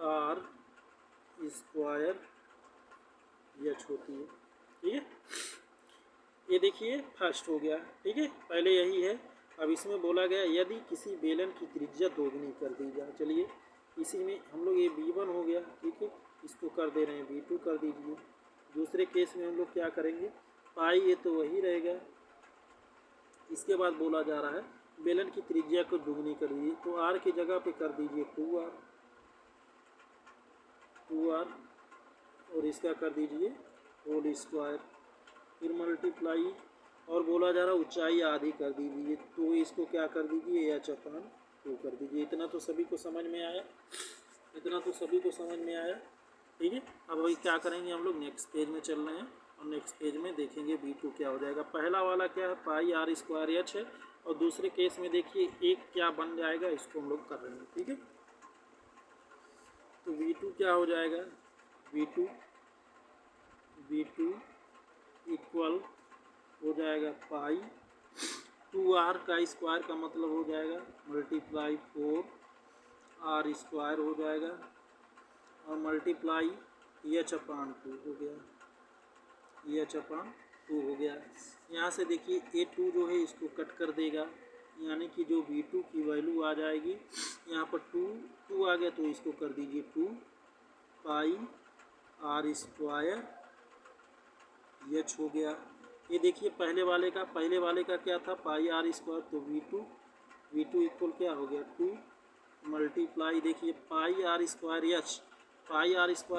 आर स्क्वायर एच होती है। ठीक है, ये देखिए फर्स्ट हो गया। ठीक है, पहले यही है। अब इसमें बोला गया यदि किसी बेलन की त्रिज्या दोगुनी कर दी जाए। चलिए इसी में हम लोग ये V1 हो गया। ठीक है, इसको कर दे रहे हैं V2 कर दीजिए। दूसरे केस में हम लोग क्या करेंगे, पाई ये तो वही रहेगा। इसके बाद बोला जा रहा है बेलन की त्रिज्या को दुगनी कर दीजिए, तो आर की जगह पे कर दीजिए 2r और इसका कर दीजिए होल स्क्वायर, फिर मल्टीप्लाई, और बोला जा रहा ऊंचाई आधी कर दीजिए, तो इसको क्या कर दीजिए h/2 कर दीजिए। इतना तो सभी को समझ में आया, इतना तो सभी को समझ में आया। ठीक है, अब अभी क्या करेंगे हम लोग नेक्स्ट पेज में चल रहे हैं और नेक्स्ट पेज में देखेंगे V2 क्या हो जाएगा। पहला वाला क्या है, पाई आर स्क्वायर एच है, और दूसरे केस में देखिए एक क्या बन जाएगा, इसको हम लोग कर रहे हैं। ठीक है, तो V2 क्या हो जाएगा, V2 इक्वल हो जाएगा पाई 2r का स्क्वायर का मतलब हो जाएगा मल्टीप्लाई 4r स्क्वायर हो जाएगा और मल्टीप्लाई h/2 हो गया, h/2 हो गया। यहाँ से देखिए a2 जो है इसको कट कर देगा, यानी कि जो V2 की वैल्यू आ जाएगी यहाँ पर 2 आ गया, तो इसको कर दीजिए 2 पाई आर स्क्वायर एच हो गया। ये देखिए पहले वाले का क्या था, पाई आर स्क्वायर, तो V2 इक्वल क्या हो गया 2 मल्टीप्लाई, देखिए पाई आर स्क्वायर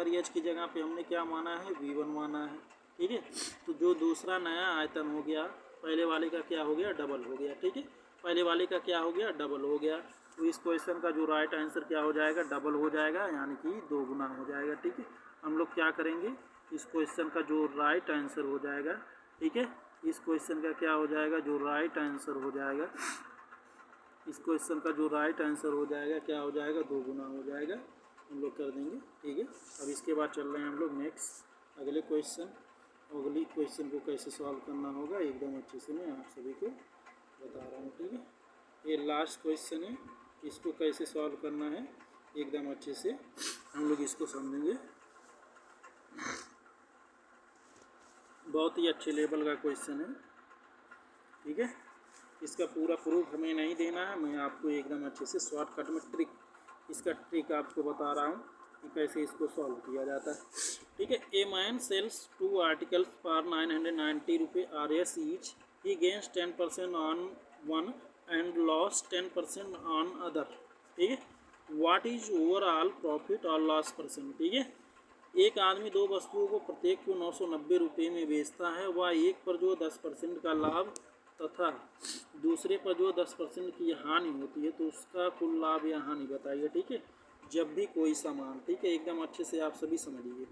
एच की जगह पे हमने क्या माना है, V1 माना है। ठीक है, तो जो दूसरा नया आयतन हो गया पहले वाले का क्या हो गया, डबल हो गया। ठीक है, पहले वाले का क्या हो गया, डबल हो गया। तो इस क्वेश्चन का जो राइट आंसर क्या हो जाएगा, डबल हो जाएगा, यानी कि 2 गुना हो जाएगा। ठीक है, हम लोग क्या करेंगे, इस क्वेश्चन का जो राइट आंसर हो जाएगा, ठीक है, इस क्वेश्चन का क्या हो जाएगा, जो राइट आंसर हो जाएगा, इस क्वेश्चन का जो राइट आंसर हो जाएगा क्या हो जाएगा, 2 गुना हो जाएगा, हम लोग कर देंगे। ठीक है, अब इसके बाद चल रहे हैं हम लोग नेक्स्ट अगले क्वेश्चन को कैसे सॉल्व करना होगा एकदम अच्छे से मैं आप सभी को बता रहा हूँ। ठीक है, ये लास्ट क्वेश्चन है, इसको कैसे सॉल्व करना है एकदम अच्छे से हम लोग इसको समझेंगे। बहुत ही अच्छे लेवल का क्वेश्चन है। ठीक है, इसका पूरा प्रूफ हमें नहीं देना है, मैं आपको एकदम अच्छे से शॉर्टकट में इसका ट्रिक आपको बता रहा हूँ। कि कैसे इसको सॉल्व किया जाता है। ठीक है, a man sells 2 articles for 990 रुपये RS each, he gains 10% on one and loss 10% on other. ठीक है, व्हाट इज ओवरऑल प्रॉफिट और लॉस परसेंट। ठीक है, एक आदमी दो वस्तुओं को प्रत्येक को 990 रुपये में बेचता है, वह एक पर जो 10% का लाभ तथा दूसरे पर जो 10% की हानि होती है, तो उसका कुल लाभ या हानि बताइए। ठीक है, जब भी कोई सामान, ठीक है एकदम अच्छे से आप सभी समझिए,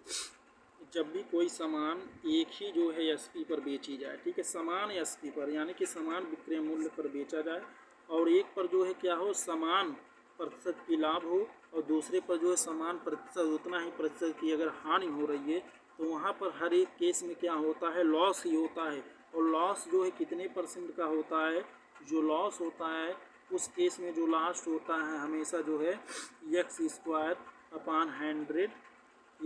जब भी कोई सामान एक ही जो है SP पर बेची जाए, ठीक है, समान SP पर यानी कि समान विक्रय मूल्य पर बेचा जाए, और एक पर जो है क्या हो, समान प्रतिशत की लाभ हो, और दूसरे पर जो है समान प्रतिशत, उतना ही प्रतिशत की अगर हानि हो रही है, तो वहाँ पर हर एक केस में क्या होता है, लॉस ही होता है। और लॉस जो है कितने % का होता है, जो लॉस होता है उस केस में जो लास्ट होता है हमेशा जो है x² अपान 100,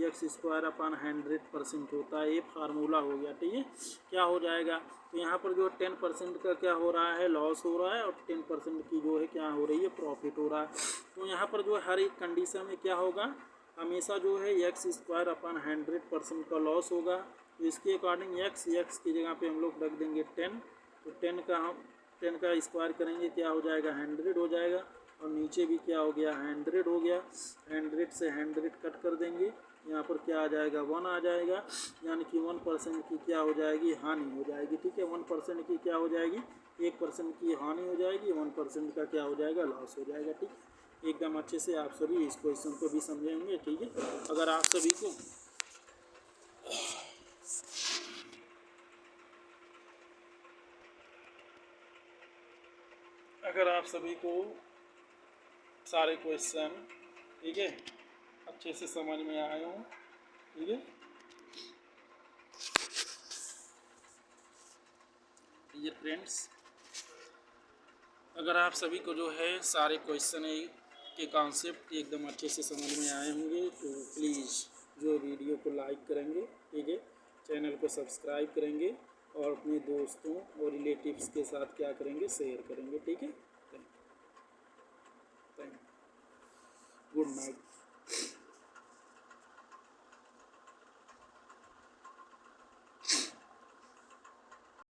x² अपान 100% होता है। ये फार्मूला हो गया। ठीक है, क्या हो जाएगा, तो यहाँ पर जो 10% का क्या हो रहा है, लॉस हो रहा है, और 10% की जो है क्या हो रही है, प्रॉफिट हो रहा है। तो यहाँ पर जो हर एक कंडीशन में क्या होगा, हमेशा जो है x² अपान 100% का लॉस होगा। तो इसके अकॉर्डिंग x की जगह पे हम लोग रख देंगे 10, तो 10 का स्क्वायर करेंगे क्या हो जाएगा, 100 हो जाएगा, और नीचे भी क्या हो गया, 100 हो गया। 100 से 100 कट कर देंगे, यहाँ पर क्या आ जाएगा, 1 आ जाएगा, यानी कि 1% की क्या हो जाएगी, हानि हो जाएगी। ठीक है, 1% की क्या हो जाएगी, 1% की हानि हो जाएगी, 1% का क्या हो जाएगा, लॉस हो जाएगा। ठीक है, एकदम अच्छे से आप सभी इस क्वेश्चन को भी समझेंगे। ठीक है, अगर आप सभी को सारे क्वेश्चन, ठीक है, अच्छे से समझ में आए हों। ठीक है, डियर फ्रेंड्स, अगर आप सभी को जो है सारे क्वेश्चन के कॉन्सेप्ट एकदम अच्छे से समझ में आए होंगे, तो प्लीज़ जो वीडियो को लाइक करेंगे, ठीक है, चैनल को सब्सक्राइब करेंगे, और अपने दोस्तों और रिलेटिव्स के साथ क्या करेंगे, शेयर करेंगे। ठीक है, थैंक यू, गुड नाइट।